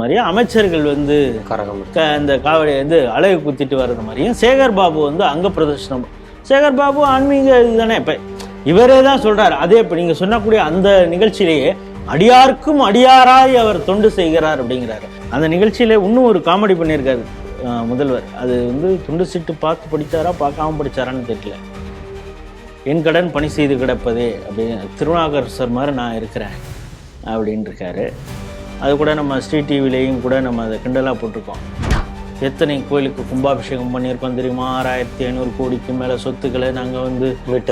மாதிரியும், அமைச்சர்கள் வந்து இந்த காவடி வந்து அழகு குத்திட்டு வர்றது மாதிரியும், சேகர் பாபு வந்து அங்க பிரதர்ஷனம். சேகர் பாபு ஆன்மீக இதுதானே. இப்ப இவரே தான் சொல்றாரு. அதே இப்ப நீங்க சொன்னக்கூடிய அந்த நிகழ்ச்சியிலேயே அடியாருக்கும் அடியாராய் அவர் தொண்டு செய்கிறார் அப்படிங்கிறாரு. அந்த நிகழ்ச்சியில இன்னும் ஒரு காமெடி பண்ணியிருக்காரு முதல்வர். அது வந்து துண்டு சீட்டு பார்த்து படித்தாரா பார்க்காம படித்தாரான்னு தெரியல. என் கடன் பணி செய்து கிடப்பதே அப்படின்னு திருநாகரசர் மாதிரி நான் இருக்கிறேன் அப்படின்னு இருக்காரு. அது கூட நம்ம ஸ்ரீ டிவிலையும் கூட நம்ம அதை கிண்டலாக போட்டிருக்கோம். எத்தனை கோயிலுக்கு கும்பாபிஷேகம் பண்ணியிருக்கோம் தெரியுமா, 6500 கோடிக்கு மேலே சொத்துக்களை நாங்கள் வந்து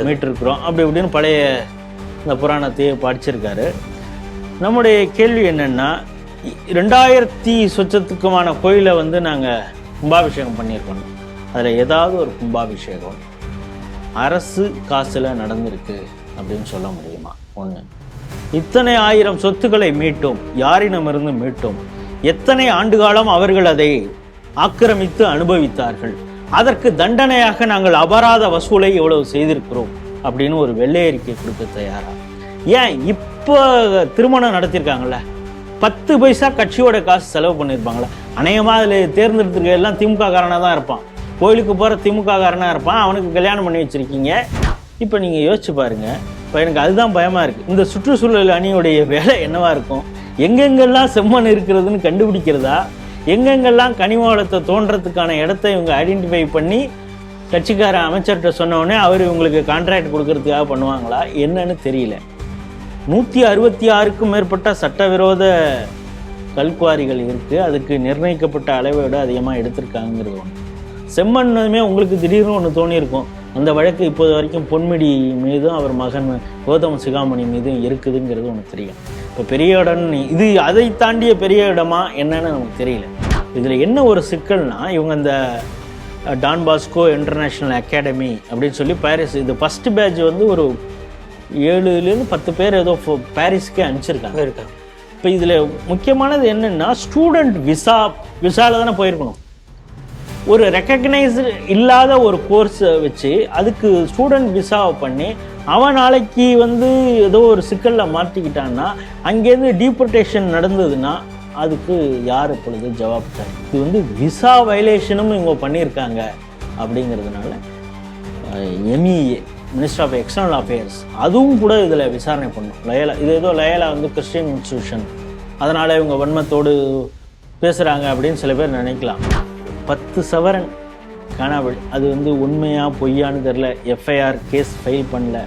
மீட்டிருக்கிறோம் அப்படி இப்படின்னு பழைய இந்த புராணத்தையே படிச்சிருக்காரு. நம்முடைய கேள்வி என்னென்னா, 2000 சொச்சத்துக்குமான கோயிலை வந்து நாங்கள் கும்பாபிஷேகம் பண்ணியிருக்கோம். அதில் ஏதாவது ஒரு கும்பாபிஷேகம் அரசு காசில் நடந்திருக்கு அப்படின்னு சொல்ல முடியுமா? ஒன்று. இத்தனை 1000 சொத்துக்களை மீட்டோம், யாரிடமிருந்து மீட்டோம், எத்தனை ஆண்டு காலம் அவர்கள் அதை ஆக்கிரமித்து அனுபவித்தார்கள், அதற்கு தண்டனையாக நாங்கள் அபராத வசூலை எவ்வளவு செய்திருக்கிறோம் அப்படின்னு ஒரு வெள்ளை அறிக்கை கொடுக்க தயாரா? ஏன் இப்போ திருமணம் நடத்தியிருக்காங்கல்ல, 10 பைசா கட்சியோட காசு செலவு பண்ணியிருப்பாங்களா? அநேகமாக அதில் தேர்ந்தெடுத்துருக்க எல்லாம் திமுக காரனாக தான் இருப்பான். கோயிலுக்கு போகிற திமுக காரனாக இருப்பான். அவனுக்கு கல்யாணம் பண்ணி வச்சுருக்கீங்க. இப்போ நீங்கள் யோசிச்சு பாருங்கள். இப்போ எனக்கு அதுதான் பயமாக இருக்குது. இந்த சுற்றுச்சூழல் அணியுடைய வேலை என்னவாக இருக்கும்? எங்கெங்கெல்லாம் செம்மண் இருக்கிறதுன்னு கண்டுபிடிக்கிறதா, எங்கெங்கெல்லாம் கனிம வளத்தை தோன்றதுக்கான இடத்த இவங்க ஐடென்டிஃபை பண்ணி கட்சிக்கார அமைச்சர்கிட்ட சொன்னோடனே அவர் இவங்களுக்கு கான்ட்ராக்ட் கொடுக்கறதுக்காக பண்ணுவாங்களா என்னன்னு தெரியல. 166க்கும் மேற்பட்ட சட்டவிரோத கல்குவாரிகள் இருக்குது. அதுக்கு நிர்ணயிக்கப்பட்ட அளவை விட அதிகமாக எடுத்திருக்காங்கிறது ஒன்று. செம்மண்ணுமே உங்களுக்கு திடீர்னு ஒன்று தோணியிருக்கும். அந்த வழக்கு இப்போது வரைக்கும் பொன்மிடி மீதும் அவர் மகன் கௌதம் சிகாமணி மீதும் இருக்குதுங்கிறது ஒன்று தெரியும். இப்போ பெரிய இடம் இது அதை தாண்டிய பெரிய இடமா என்னன்னு நமக்கு தெரியல. இதில் என்ன ஒரு சிக்கல்னா, இவங்க இந்த டான் பாஸ்கோ இன்டர்நேஷ்னல் அகாடமி அப்படின்னு சொல்லி பாரிஸ், இது ஃபஸ்ட்டு பேட்ச் வந்து ஒரு 7லேருந்து 10 பேர் ஏதோ பாரிஸுக்கே அனுப்பிச்சிருக்காங்க. இப்போ இதில் முக்கியமானது என்னென்னா, ஸ்டூடெண்ட் விசாவில் தானே போயிருக்கணும். ஒரு ரெக்கக்னைஸ்டு இல்லாத ஒரு கோர்ஸை வச்சு அதுக்கு ஸ்டூடெண்ட் விசாவை பண்ணி அவன் நாளைக்கு வந்து ஏதோ ஒரு சிக்கலில் மாட்டிக்கிட்டான்னா, அங்கேருந்து டீபோர்டேஷன் நடந்ததுன்னா அதுக்கு யார் இப்பொழுது ஜவாப்தார்? இது வந்து விசா வயலேஷனும் இவங்க பண்ணியிருக்காங்க. அப்படிங்கிறதுனால MEA minister of external affairs அதுவும் கூட இதில் விசாரணை பண்ணும். லயோலா இது ஏதோ லயோலா வந்து கிறிஸ்டியன் இன்ஸ்டியூஷன், அதனால் இவங்க வன்மத்தோடு பேசுகிறாங்க அப்படின்னு சில பேர் நினைக்கலாம். 10 சவரன் காணாமல், அது வந்து உண்மையாக பொய்யான்னு தெரில. எஃப்ஐஆர் கேஸ் ஃபைல் பண்ணல.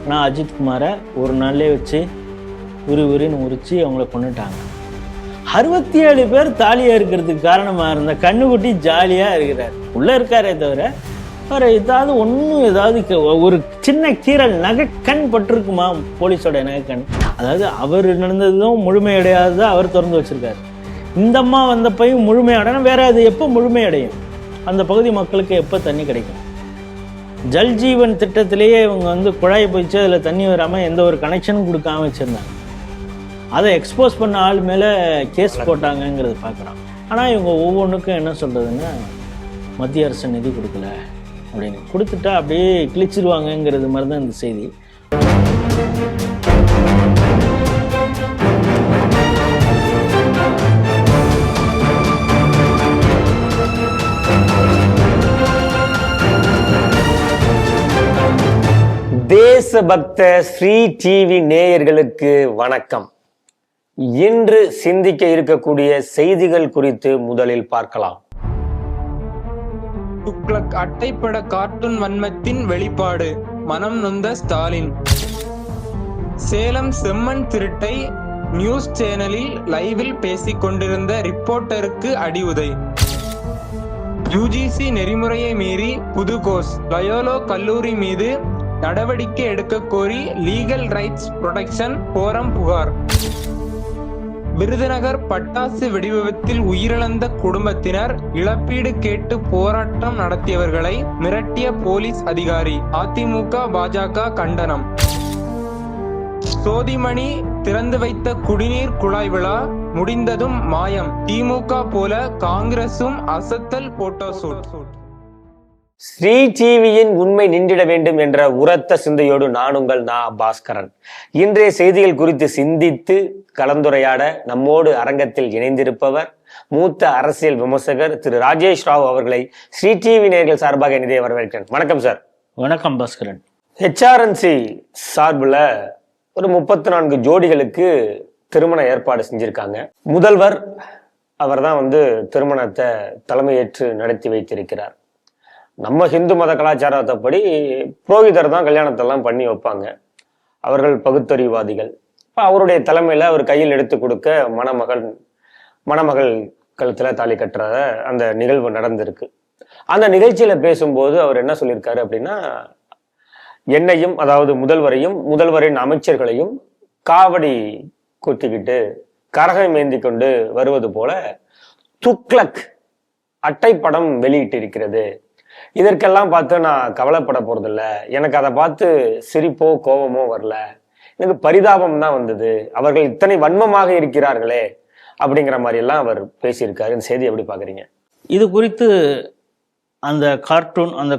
ஆனால் அஜித்குமாரை ஒரு நாள்லே வச்சு உரின்னு உரித்து அவங்கள கொண்டுட்டாங்க. 67 பேர் தாலியாக இருக்கிறதுக்கு காரணமாக இருந்த கண்ணுக்குட்டி ஜாலியாக இருக்கிறார். உள்ளே இருக்காரே தவிர வேறு ஏதாவது ஒன்றும் ஏதாவது ஒரு சின்ன கீரல் நகைக்கண் பட்டிருக்குமா போலீஸோட நகைக்கண்? அதாவது அவர் நடந்ததும் முழுமையடையாததை அவர் திறந்து வச்சுருக்காரு. இந்த அம்மா வந்தப்பையும் முழுமையடையணும். வேற அது எப்போ முழுமையடையும்? அந்த பகுதி மக்களுக்கு எப்போ தண்ணி கிடைக்கும்? ஜல் ஜீவன் திட்டத்திலேயே இவங்க வந்து குழாய் போயிடுச்சு, அதில் தண்ணி வராமல் எந்த ஒரு கனெக்ஷனும் கொடுக்காம வச்சுருந்தாங்க. அதை எக்ஸ்போஸ் பண்ண ஆள் மேலே கேஸ் போட்டாங்கங்கிறது பார்க்குறோம். ஆனால் இவங்க ஒவ்வொன்றுக்கும் என்ன சொல்கிறதுன்னா, மத்திய அரசு நிதி கொடுக்கல அப்படின்னு கொடுத்துட்டா அப்படியே கிழிச்சிருவாங்கங்கிறது மாதிரி தான் இந்த செய்தி. தேசபக்த ஸ்ரீ டிவி நேயர்களுக்கு வணக்கம். இன்று சிந்திக்க இருக்கக்கூடிய செய்திகள் குறித்து முதலில் பார்க்கலாம். துக்ளக் அட்டைப்பட கார்ட்டூன் வன்மத்தின் வெளிப்பாடு, மனம் நொந்த ஸ்டாலின். சேலம் செம்மண் திருட்டை நியூஸ் சேனலில் லைவில் பேசிக் கொண்டிருந்த ரிப்போர்ட்டருக்கு அடியுதை. யுஜிசி நெறிமுறையை மீறி புதுகோஸ் லயோலா கல்லூரி மீது நடவடிக்கை எடுக்க கோரி லீகல் ரைட்ஸ் புரொடெக்ஷன் போரம் புகார். விருதுநகர் பட்டாசு வெடிவிபத்தில் உயிரிழந்த குடும்பத்தினர் இழப்பீடு கேட்டு போராட்டம் நடத்தியவர்களை மிரட்டிய போலீஸ் அதிகாரி. அதிமுக பாஜக கண்டனம். சோதிமணி திறந்து வைத்த குடிநீர் குழாய் விழா முடிந்ததும் மாயம். திமுக போல காங்கிரசும் அசத்தல் போட்டோ ஷூட். ஸ்ரீ டிவியின் உண்மை நின்றிட வேண்டும் என்ற உரத்த சிந்தையோடு நான் உங்கள் பாஸ்கரன். இன்றைய செய்திகள் குறித்து சிந்தித்து கலந்துரையாட நம்மோடு அரங்கத்தில் இணைந்திருப்பவர் மூத்த அரசியல் விமர்சகர் திரு ராஜேஷ் ராவ் அவர்களை ஸ்ரீ டிவி நேயர்கள் சார்பாக இணைய வரவேற்கிறேன். வணக்கம் சார். வணக்கம் பாஸ்கரன். ஹெச்ஆர்என்சி சார்பில் ஒரு 34 ஜோடிகளுக்கு திருமண ஏற்பாடு செஞ்சிருக்காங்க. முதல்வர் அவர் தான் திருமணத்தை தலைமையேற்று நடத்தி வைத்திருக்கிறார். நம்ம ஹிந்து மத கலாச்சாரத்தைப்படி புரோகிதர் தான் கல்யாணத்தெல்லாம் பண்ணி வைப்பாங்க. அவர்கள் பகுத்தறிவாதிகள். இப்போ அவருடைய தலைமையில அவர் கையில் எடுத்து கொடுக்க மணமகள் கழுத்துல தாலி கட்டுற அந்த நிகழ்வு நடந்திருக்கு. அந்த நிகழ்ச்சியில பேசும்போது அவர் என்ன சொல்லியிருக்காரு அப்படின்னா, என்னையும் அதாவது முதல்வரின் அமைச்சர்களையும் காவடி குத்திக்கிட்டு கரகம் ஏந்தி கொண்டு வருவது போல துக்ளக் அட்டைப்படம் வெளியிட்டு இருக்கிறது. இதற்கெல்லாம் பார்த்து நான் கவலைப்பட போறதில்ல. எனக்கு அதை பார்த்து சிரிப்போ கோபமோ வரல, எனக்கு பரிதாபம் தான் வந்தது. அவர்கள் இத்தனை வன்மமாக இருக்கிறார்களே அப்படிங்கிற மாதிரி எல்லாம் அவர் பேசியிருக்காரு. இந்த செய்தி எப்படி பாக்குறீங்க? இது குறித்து அந்த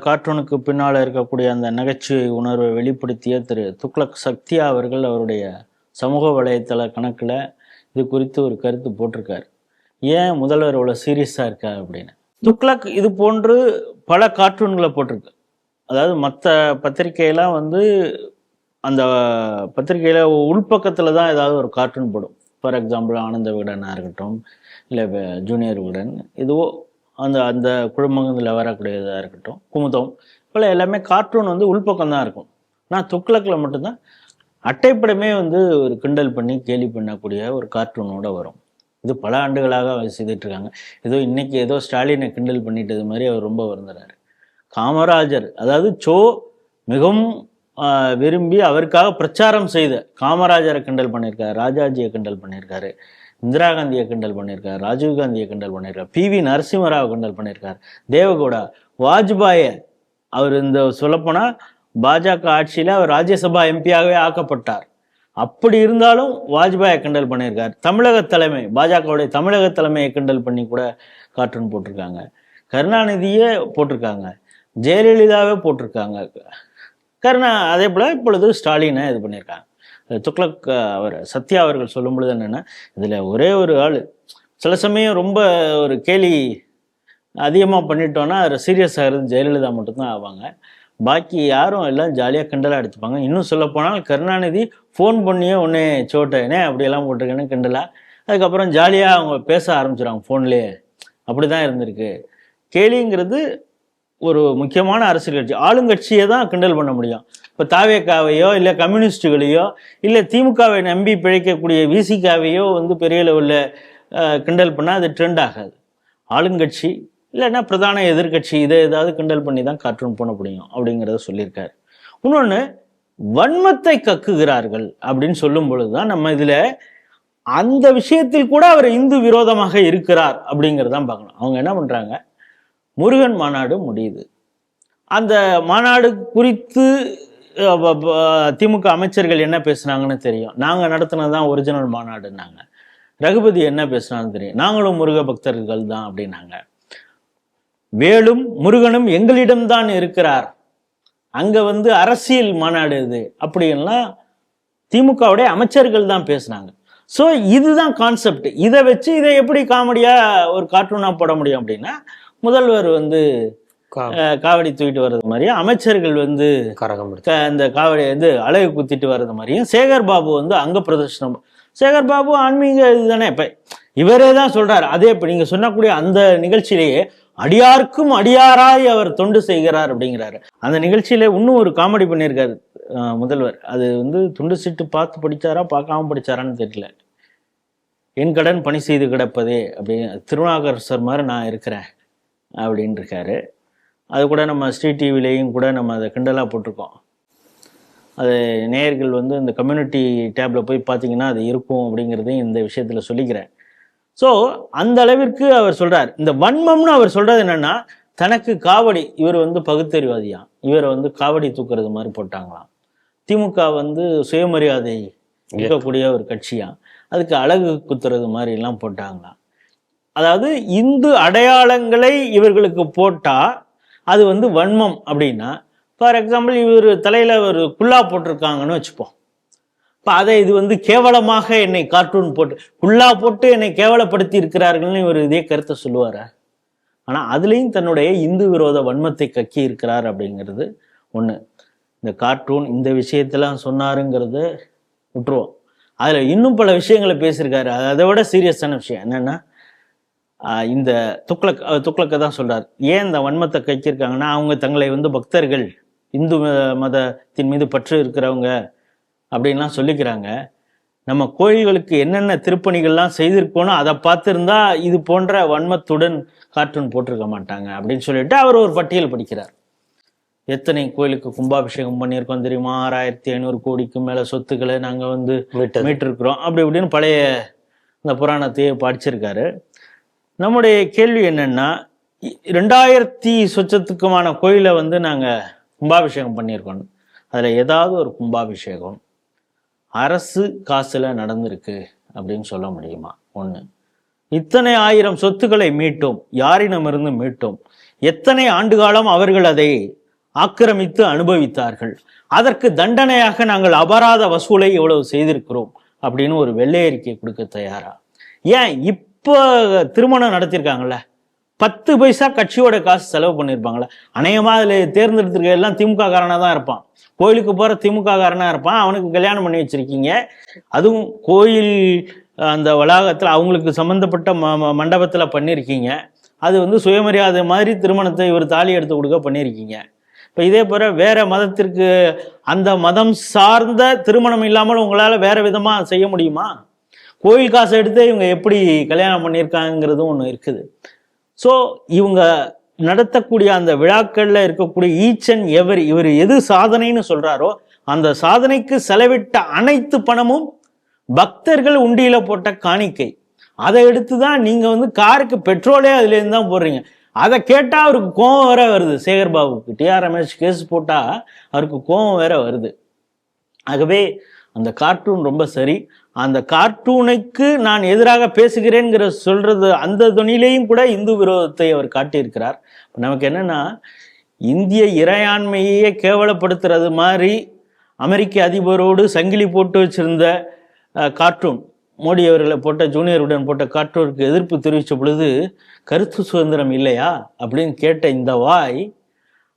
கார்ட்டூனுக்கு பின்னால் இருக்கக்கூடிய அந்த நகைச்சுவை உணர்வை வெளிப்படுத்திய திரு துக்ளக் சக்தியா அவர்கள் அவருடைய சமூக வலைத்தள கணக்கில் இது குறித்து ஒரு கருத்து போட்டிருக்காரு. ஏன் முதல்வர் இவ்வளோ சீரியஸாக இருக்கா அப்படின்னு. துக்ளக் இது போன்று பல கார்ட்டூன்களை போட்டிருக்கு. அதாவது மற்ற பத்திரிகையெல்லாம் அந்த பத்திரிகையில் உள்பக்கத்தில் தான் ஏதாவது ஒரு கார்ட்டூன் போடும். ஃபார் எக்ஸாம்பிள் ஆனந்த விகடனாக இருக்கட்டும், இல்லை ஜூனியர் விகடன், இதுவோ அந்த குடும்பங்களில் வரக்கூடியதாக இருக்கட்டும், குமுதம், இப்போ எல்லாமே கார்ட்டூன் உள்பக்கம் தான் இருக்கும். ஆனால் துக்ளக்கில் மட்டும்தான் அட்டைப்படமே ஒரு கிண்டல் பண்ணி கேலி பண்ணக்கூடிய ஒரு கார்ட்டூனோட வரும். இது பல ஆண்டுகளாக செய்துட்டு இருக்காங்க. இன்னைக்கு ஸ்டாலினை கிண்டல் பண்ணிட்டது மாதிரி அவர் ரொம்ப வருந்துறாரு. காமராஜர், அதாவது மிகவும் விரும்பி அவருக்காக பிரச்சாரம் செய்த காமராஜரை கிண்டல் பண்ணியிருக்காரு, ராஜாஜியை கிண்டல் பண்ணியிருக்காரு, இந்திரா காந்தியை கிண்டல் பண்ணியிருக்காரு, ராஜீவ் காந்தியை கிண்டல் பண்ணியிருக்காரு, PV நரசிம்மராவை கிண்டல் பண்ணியிருக்காரு, தேவகவுடா, வாஜ்பாயை. அவர் சொல்லப்போனா பாஜக ஆட்சியில அவர் ராஜ்யசபா எம்பியாகவே ஆக்கப்பட்டார். அப்படி இருந்தாலும் வாஜ்பாயை கிண்டல் பண்ணியிருக்காரு. தமிழக தலைமை, பாஜகவுடைய தமிழக தலைமையை கிண்டல் பண்ணி கூட கார்ட்டூன் போட்டிருக்காங்க. கருணாநிதியே போட்டிருக்காங்க, ஜெயலலிதாவே போட்டிருக்காங்க. அதே போல இப்பொழுது ஸ்டாலினை இது பண்ணியிருக்காங்க. துக்ளக் அவர் சத்யா அவர்கள் சொல்லும் பொழுது என்னன்னா, இதுல ஒரே ஒரு ஆள் சில சமயம் ரொம்ப ஒரு கேலி அதிகமாக பண்ணிட்டோன்னா அதில் சீரியஸ் ஆகிறது ஜெயலலிதா மட்டும்தான் ஆவாங்க. பாக்கி யாரும் எல்லாம் ஜாலியாக கிண்டலாக எடுத்துப்பாங்க. இன்னும் சொல்லப்போனால் கருணாநிதி ஃபோன் பண்ணியே உடனே சோட்டேனே அப்படியெல்லாம் போட்டிருக்கேன்னு கிண்டலாக, அதுக்கப்புறம் ஜாலியாக அவங்க பேச ஆரம்பிச்சிடுவாங்க ஃபோன்லேயே. அப்படி தான் இருந்திருக்கு. கேலிங்கிறது ஒரு முக்கியமான அரசியல் கட்சி, ஆளுங்கட்சியை தான் கிண்டல் பண்ண முடியும். இப்போ தாவேக்காவையோ இல்லை கம்யூனிஸ்டுகளையோ இல்லை திமுகவை நம்பி பிழைக்கக்கூடிய விசிகாவையோ பெரிய லெவலில் கிண்டல் பண்ணால் அது ட்ரெண்ட் ஆகாது. ஆளுங்கட்சி இல்லைன்னா பிரதான எதிர்கட்சி இதை ஏதாவது கிண்டல் பண்ணி தான் கார்ட்டூன் பண்ண முடியும் அப்படிங்கிறத சொல்லியிருக்காரு. இன்னொன்று, வன்மத்தை கக்குகிறார்கள் அப்படின்னு சொல்லும் பொழுதுதான் நம்ம இதில் அந்த விஷயத்தில் கூட அவர் இந்து விரோதமாக இருக்கிறார் அப்படிங்கிறதான் பார்க்கணும். அவங்க என்ன பண்ணுறாங்க, முருகன் மாநாடு முடியுது. அந்த மாநாடு குறித்து திமுக அமைச்சர்கள் என்ன பேசுனாங்கன்னு தெரியும். நாங்கள் நடத்தினதுதான் ஒரிஜினல் மாநாடுன்னாங்க. ரகுபதி என்ன பேசுனான்னு தெரியும். நாங்களும் முருக பக்தர்கள் தான் அப்படின்னாங்க. வேலும் முருகனும் எங்களிடம்தான் இருக்கிறார், அங்க அரசியல் மாநாடு இது அப்படின்லாம் திமுகவுடைய அமைச்சர்கள் தான் பேசினாங்க. ஸோ இதுதான் கான்செப்ட். இதை வச்சு இதை எப்படி காமெடியா ஒரு கார்ட்டூனா போட முடியும் அப்படின்னா, முதல்வர் காவடி தூக்கிட்டு வர்றது மாதிரியும், அமைச்சர்கள் அந்த காவடி அழகு குத்திட்டு வர்றது மாதிரியும், சேகர் பாபு அங்க பிரதர்ஷனம். சேகர் பாபு ஆன்மீக இதுதானே. இப்ப இவரே தான் சொல்றாரு. அதே இப்ப நீங்க சொன்னக்கூடிய அந்த நிகழ்ச்சியிலேயே அடியார்க்கும் அடியாராய் அவர் தொண்டு செய்கிறார் அப்படிங்கிறாரு. அந்த நிகழ்ச்சியில இன்னும் ஒரு காமெடி பண்ணியிருக்காரு முதல்வர். அது துண்டு சீட்டு பார்த்து படிச்சாரா பார்க்காம படிச்சாரான்னு தெரியல. என் கடன் பணி செய்து கிடப்பதே அப்படின்னு, திருநாகரசர் மாதிரி நான் இருக்கிறேன் அப்படின்னு இருக்காரு. அது கூட நம்ம ஸ்ரீ டிவிலையும் கூட நம்ம அதை கிண்டலாக போட்டிருக்கோம். அது நேயர்கள் இந்த கம்யூனிட்டி டேப்ல போய் பார்த்தீங்கன்னா அது இருக்கும் அப்படிங்கிறதையும் இந்த விஷயத்தில் சொல்லிக்கிறேன். ஸோ அந்த அளவிற்கு அவர் சொல்றார். இந்த வன்மம்னு அவர் சொல்றது என்னன்னா, தனக்கு காவடி, இவர் பகுத்தறிவாதியா, இவரை காவடி தூக்குறது மாதிரி போட்டாங்களாம். திமுக சுயமரியாதை இருக்கக்கூடிய ஒரு கட்சியா, அதுக்கு அழகு குத்துறது மாதிரி எல்லாம் போட்டாங்களாம். அதாவது இந்து அடையாளங்களை இவர்களுக்கு போட்டா அது வந்து வன்மம் அப்படின்னா, ஃபார் எக்ஸாம்பிள் இவர் தலையில் ஒரு குல்லா போட்டிருக்காங்கன்னு வச்சுப்போம். இப்போ அதை இது வந்து கேவலமாக என்னை கார்ட்டூன் போட்டு குல்லா போட்டு என்னை கேவலப்படுத்தி இருக்கிறார்கள்னு இவர் இதே கருத்தை சொல்லுவார். ஆனால் அதுலேயும் தன்னுடைய இந்து விரோத வன்மத்தை கக்கி இருக்கிறார் அப்படிங்கிறது ஒன்று. இந்த கார்ட்டூன் இந்த விஷயத்தெல்லாம் சொன்னாருங்கிறத விட்டுருவோம். அதில் இன்னும் பல விஷயங்களை பேசியிருக்காரு. அதை விட சீரியஸான விஷயம் என்னென்னா, இந்த துக்ளக்கை தான் சொல்கிறார். ஏன் இந்த வன்மத்தை கக்கியிருக்காங்கன்னா, அவங்க தங்களை வந்து பக்தர்கள், இந்து மதத்தின் மீது பற்று இருக்கிறவங்க அப்படின்லாம் சொல்லிக்கிறாங்க. நம்ம கோயில்களுக்கு என்னென்ன திருப்பணிகள்லாம் செய்திருக்கோனோ அதை பார்த்துருந்தா இது போன்ற வன்மத்துடன் கார்ட்டூன் போட்டிருக்க மாட்டாங்க அப்படின்னு சொல்லிட்டு அவர் ஒரு பட்டியல் படிக்கிறார். எத்தனை கோயிலுக்கு கும்பாபிஷேகம் பண்ணியிருக்கோம் தெரியுமா, 6500 கோடிக்கு மேலே சொத்துக்களை நாங்கள் வந்து மீட்டிருக்கிறோம் அப்படி இப்படின்னு பழைய இந்த புராணத்தையே படிச்சிருக்காரு. நம்முடைய கேள்வி என்னன்னா, 2000 சொச்சத்துக்குமான கோயிலை வந்து நாங்கள் கும்பாபிஷேகம் பண்ணியிருக்கோம். அதில் ஏதாவது ஒரு கும்பாபிஷேகம் அரசு காசுல நடந்திருக்கு அப்படின்னு சொல்ல முடியுமா? ஒன்று. இத்தனை 1000 சொத்துக்களை மீட்டோம், யாரிடமிருந்து மீட்டோம், எத்தனை ஆண்டு காலம் அவர்கள் அதை ஆக்கிரமித்து அனுபவித்தார்கள், அதற்கு தண்டனையாக நாங்கள் அபராத வசூலை எவ்வளவு செய்திருக்கிறோம் அப்படின்னு ஒரு வெள்ளை அறிக்கை கொடுக்க தயாரா? ஏன் இப்போ திருமணம் நடத்தியிருக்காங்கல்ல, 10 பைசா கட்சியோட காசு செலவு பண்ணியிருப்பாங்களே. அநேகமாக அதில் தேர்ந்தெடுத்திருக்க எல்லாம் திமுக காரனாக தான் இருப்பான். கோயிலுக்கு போகிற திமுக காரனாக இருப்பான். அவனுக்கு கல்யாணம் பண்ணி வச்சிருக்கீங்க. அதுவும் கோயில் அந்த வளாகத்தில் அவங்களுக்கு சம்மந்தப்பட்ட மண்டபத்தில் பண்ணியிருக்கீங்க. அது வந்து சுயமரியாதை மாதிரி திருமணத்தை இவர் தாலி எடுத்து கொடுக்க பண்ணியிருக்கீங்க. இப்போ இதே போல வேற மதத்திற்கு அந்த மதம் சார்ந்த திருமணம் இல்லாமல் உங்களால் வேற விதமாக செய்ய முடியுமா? கோயில் காசை எடுத்து இவங்க எப்படி கல்யாணம் பண்ணியிருக்காங்கிறதும் ஒன்று இருக்குது. ஸோ இவங்க நடத்தக்கூடிய அந்த விழாக்களில் இருக்கக்கூடிய ஈச் அண்ட் எவரி, இவர் எது சாதனைன்னு சொல்றாரோ அந்த சாதனைக்கு செலவிட்ட அனைத்து பணமும் பக்தர்கள் உண்டியில போட்ட காணிக்கை. அதை எடுத்து தான் நீங்க வந்து காருக்கு பெட்ரோலே அதுலேருந்து தான் போடுறீங்க. அதை கேட்டால் அவருக்கு கோபம் வேற வருது. சேகர் பாபுக்கு டிஆர் ரமேஷ் கேஸ் போட்டால் அவருக்கு கோபம் வேற வருது. ஆகவே அந்த கார்ட்டூன் ரொம்ப சரி. அந்த கார்ட்டூனுக்கு நான் எதிராக பேசுகிறேங்கிற சொல்றது அந்த துணிலையும் கூட இந்து விரோதத்தை அவர் காட்டியிருக்கிறார். நமக்கு என்னன்னா, இந்திய இறையாண்மையே கேவலப்படுத்துறது மாதிரி அமெரிக்க அதிபரோடு சங்கிலி போட்டு வச்சிருந்த கார்ட்டூன், மோடி அவர்களை போட்ட ஜூனியருடன் போட்ட கார்ட்டூனுக்கு எதிர்ப்பு தெரிவித்த பொழுது கருத்து சுதந்திரம் இல்லையா அப்படின்னு கேட்ட இந்த வாய்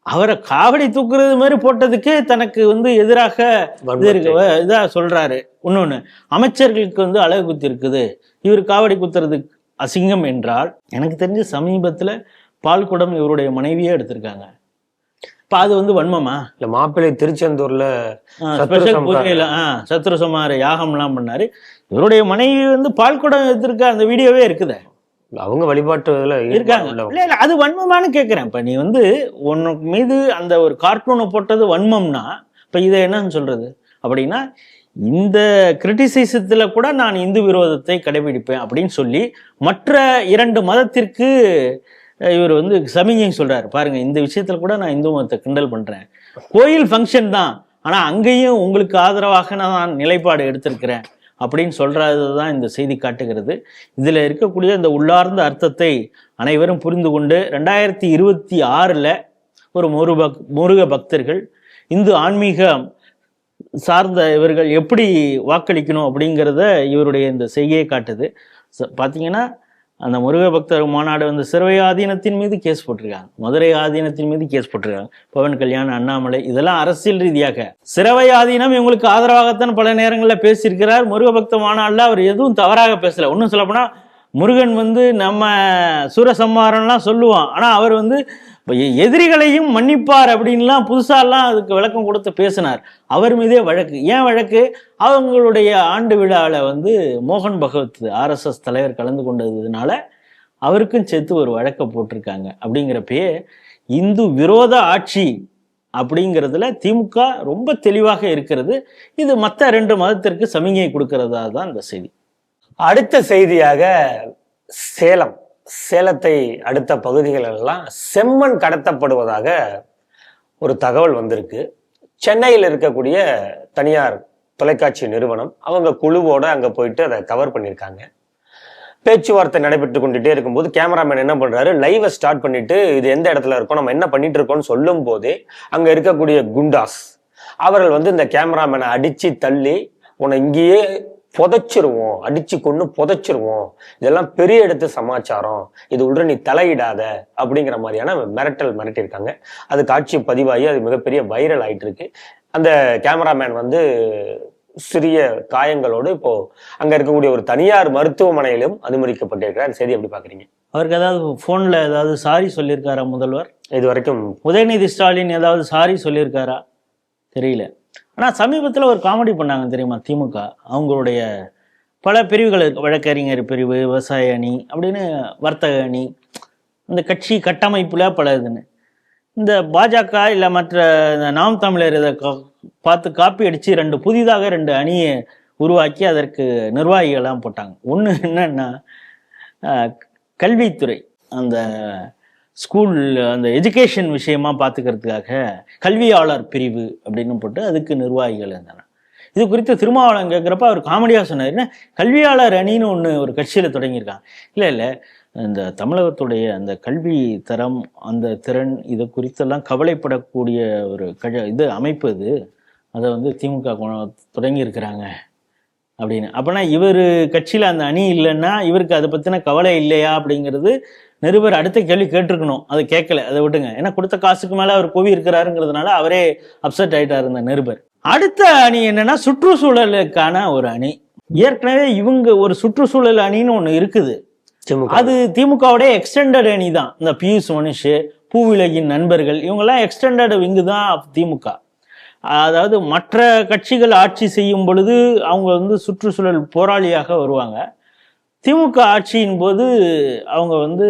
அவரை காவடி தூக்குறது மாதிரி போட்டதுக்கே தனக்கு வந்து எதிராக இதா சொல்றாரு. இன்னொன்னு, அமைச்சர்களுக்கு வந்து அழகு குத்தி இருக்குது, இவர் காவடி குத்துறது அசிங்கம் என்றால், எனக்கு தெரிஞ்ச சமீபத்துல பால்குடம் இவருடைய மனைவியே எடுத்திருக்காங்க. இப்ப அது வந்து வன்மமா? இல்ல, மாப்பிள்ளை திருச்செந்தூர்ல ஸ்பெஷல் பூஜையில சத்ரு சமார யாகம் எல்லாம் பண்ணாரு. இவருடைய மனைவி வந்து பால்குடம் எடுத்திருக்க அந்த வீடியோவே இருக்குது. அவங்க வழிபாட்டுல இருக்காங்க. இல்ல அது வன்மமானு கேட்கிறேன். இப்ப நீ வந்து உனக்கு மீது அந்த ஒரு கார்ட்டூனை போட்டது வன்மம்னா, இப்ப இதை என்னன்னு சொல்றது அப்படின்னா, இந்த கிரிட்டிசைசத்துல கூட நான் இந்து விரோதத்தை கடைபிடிப்பேன் அப்படின்னு சொல்லி மற்ற 2 மதத்திற்கு இவர் வந்து சமிஞ்சை சொல்றாரு. பாருங்க, இந்த விஷயத்துல கூட நான் இந்து மதத்தை கிண்டல் பண்றேன், கோயில் ஃபங்க்ஷன் தான், ஆனா அங்கேயும் உங்களுக்கு ஆதரவாக நான் நிலைப்பாடு எடுத்திருக்கிறேன் அப்படின்னு சொல்றதுதான் இந்த செய்தி காட்டுகிறது. இதுல இருக்கக்கூடிய இந்த உள்ளார்ந்த அர்த்தத்தை அனைவரும் புரிந்து கொண்டு 2026 ஒரு முருக பக்தர்கள், இந்து ஆன்மீகம் சார்ந்த இவர்கள் எப்படி வாக்களிக்கணும் அப்படிங்கிறத இவருடைய இந்த செய்கையை காட்டுது. பார்த்தீங்கன்னா, அந்த முருக பக்தர் மாநாடு வந்து சிறுவை ஆதீனத்தின் மீது கேஸ் போட்டிருக்காங்க, மதுரை ஆதீனத்தின் மீது கேஸ் போட்டிருக்காங்க, பவன் கல்யாண், அண்ணாமலை, இதெல்லாம் அரசியல் ரீதியாக. சிறுவை ஆதீனம் இவங்களுக்கு ஆதரவாகத்தான் பல நேரங்களில் பேசியிருக்கிறார். முருக பக்த மாநாடுல அவர் எதுவும் தவறாக பேசல. ஒன்றும் சொல்லப்போனா முருகன் வந்து நம்ம சூரசம்மாரம்லாம் சொல்லுவான், ஆனா அவர் வந்து எதிரிகளையும் மன்னிப்பார் அப்படின்லாம் புதுசாலாம் அதுக்கு விளக்கம் கொடுத்து பேசினார். அவர் மீதே வழக்கு. ஏன் வழக்கு? அவங்களுடைய ஆண்டு விழாவில் வந்து மோகன் பகவத் RSS தலைவர் கலந்து கொண்டதுனால அவருக்கும் சேர்த்து ஒரு வழக்கை போட்டிருக்காங்க. அப்படிங்கிறப்பயே இந்து விரோத ஆட்சி அப்படிங்கிறதுல திமுக ரொம்ப தெளிவாக இருக்கிறது. இது மற்ற 2 மதத்திற்கு சமிகை கொடுக்கறதா தான் இந்த செய்தி. அடுத்த செய்தியாக சேலத்தை அடுத்த பகுதிகளெல்லாம் செம்மண் கடத்தப்படுவதாக ஒரு தகவல் வந்திருக்கு. சென்னையில் இருக்கக்கூடிய தனியார் தொலைக்காட்சி நிறுவனம் அவங்க குழுவோட அங்க போயிட்டு அதை கவர் பண்ணியிருக்காங்க. பேச்சுவார்த்தை நடைபெற்று கொண்டுட்டே இருக்கும்போது கேமராமேன் என்ன பண்றாரு, லைவை ஸ்டார்ட் பண்ணிட்டு இது எந்த இடத்துல இருக்கோம், நம்ம என்ன பண்ணிட்டு இருக்கோம்னு சொல்லும் போதே அங்க இருக்கக்கூடிய குண்டாஸ் அவர்கள் வந்து இந்த கேமராமேனை அடிச்சு தள்ளி உன்னை இங்கேயே புதைச்சிருவோம், அடிச்சு கொண்டு புதைச்சிருவோம், இதெல்லாம் பெரிய இடத்து சமாச்சாரம், இது உள்ள நீ தலையிடாத அப்படிங்கிற மாதிரியான மிரட்டியிருக்காங்க. அது காட்சி பதிவாகி அது மிகப்பெரிய வைரல் ஆயிட்டு இருக்கு. அந்த கேமராமேன் வந்து சிறிய காயங்களோடு இப்போ அங்க இருக்கக்கூடிய ஒரு தனியார் மருத்துவமனையிலும் அனுமதிக்கப்பட்டிருக்கிறார். செய்தி எப்படி பாக்குறீங்க? அவருக்கு ஏதாவது போன்ல ஏதாவது சாரி சொல்லியிருக்காரா முதல்வர்? இது வரைக்கும் உதயநிதி ஸ்டாலின் ஏதாவது சாரி சொல்லியிருக்காரா தெரியல. ஆனா சமீபத்துல ஒரு காமெடி பண்ணாங்க தெரியுமா? திமுக அவங்களுடைய பல பிரிவுகள் இருக்கு, வழக்கறிஞர் பிரிவு, விவசாய அணி அப்படின்னு, வர்த்தக அணி, இந்த கட்சி கட்டமைப்புல பல இதுன்னு. இந்த பாஜக இல்லை மற்ற நாம் தமிழர் இதை பார்த்து காப்பி அடித்து புதிதாக 2 அணியை உருவாக்கி அதற்கு நிர்வாகிகள்லாம் போட்டாங்க. ஒன்று என்னன்னா, கல்வித்துறை அந்த ஸ்கூல் அந்த எஜுகேஷன் விஷயமா பார்த்துக்கிறதுக்காக கல்வியாளர் பிரிவு அப்படின்னு போட்டு அதுக்கு நிர்வாகிகள் இருந்தாங்க. இது குறித்து திருமாவளவன் கேட்குறப்ப அவர் காமெடியாக சொன்னார், என்ன கல்வியாளர் அணின்னு ஒன்று ஒரு கட்சியில் தொடங்கியிருக்காங்க. இல்லை இந்த தமிழகத்துடைய அந்த கல்வி தரம், அந்த திறன், இது குறித்தெல்லாம் கவலைப்படக்கூடிய ஒரு இது அமைப்பு இது, அதை வந்து திமுக தொடங்கியிருக்கிறாங்க அப்படின்னு. அப்போனா இவர் கட்சியில் அந்த அணி இல்லைன்னா இவருக்கு அதை பற்றின கவலை இல்லையா அப்படிங்கிறது நிருபர் அடுத்த கேள்வி கேட்டிருக்கணும். அதை கேட்கல, அதை விட்டுங்க. ஏன்னா கொடுத்த காசுக்கு மேலே அவர் கோவி இருக்கிறாருங்கிறதுனால அவரே அப்செட் ஆகிட்டார் இந்த நிருபர். அடுத்த அணி என்னன்னா சுற்றுச்சூழலுக்கான ஒரு அணி. ஏற்கனவே இவங்க ஒரு சுற்றுச்சூழல் அணின்னு ஒன்று இருக்குது, அது திமுகவுடைய எக்ஸ்டெண்டட் அணி தான். இந்த பியூஷ் மனுஷ், பூவிலகின் நண்பர்கள், இவங்கெல்லாம் எக்ஸ்டெண்டட் விங்கு தான் திமுக. அதாவது மற்ற கட்சிகள் ஆட்சி செய்யும் பொழுது அவங்க வந்து சுற்றுச்சூழல் போராளியாக வருவாங்க. திமுக ஆட்சியின் போது அவங்க வந்து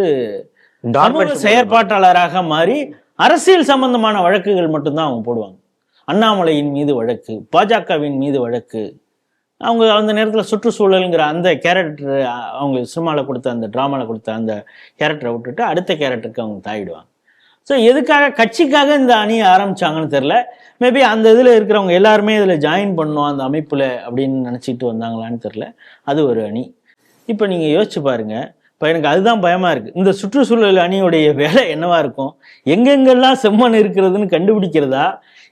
செயற்பாட்டாளராக மாறி அரசியல் சம்பந்தமான வழக்குகள் மட்டும்தான் அவங்க போடுவாங்க. அண்ணாமலையின் மீது வழக்கு, பாஜகவின் மீது வழக்கு. அவங்க அந்த நேரத்தில் சுற்றுச்சூழலுங்கிற அந்த கேரக்டர் அவங்க சினிமாவில் கொடுத்த அந்த ட்ராமாவில் கொடுத்த அந்த கேரக்டரை விட்டுட்டு அடுத்த கேரக்டருக்கு அவங்க தாயிடுவாங்க. ஸோ எதுக்காக கட்சிக்காக இந்த அணியை ஆரம்பிச்சாங்கன்னு தெரில. மேபி அந்த இதில் இருக்கிறவங்க எல்லாருமே இதில் ஜாயின் பண்ணோம் அந்த அமைப்பில் அப்படின்னு நினச்சிட்டு வந்தாங்களான்னு தெரில. அது ஒரு அணி. இப்போ நீங்கள் யோசிச்சு பாருங்க. இப்போ எனக்கு அதுதான் பயமாக இருக்குது. இந்த சுற்றுச்சூழல் அணியுடைய வேலை என்னவா இருக்கும்? எங்கெங்கெல்லாம் செம்மண் இருக்கிறதுன்னு கண்டுபிடிக்கிறதா,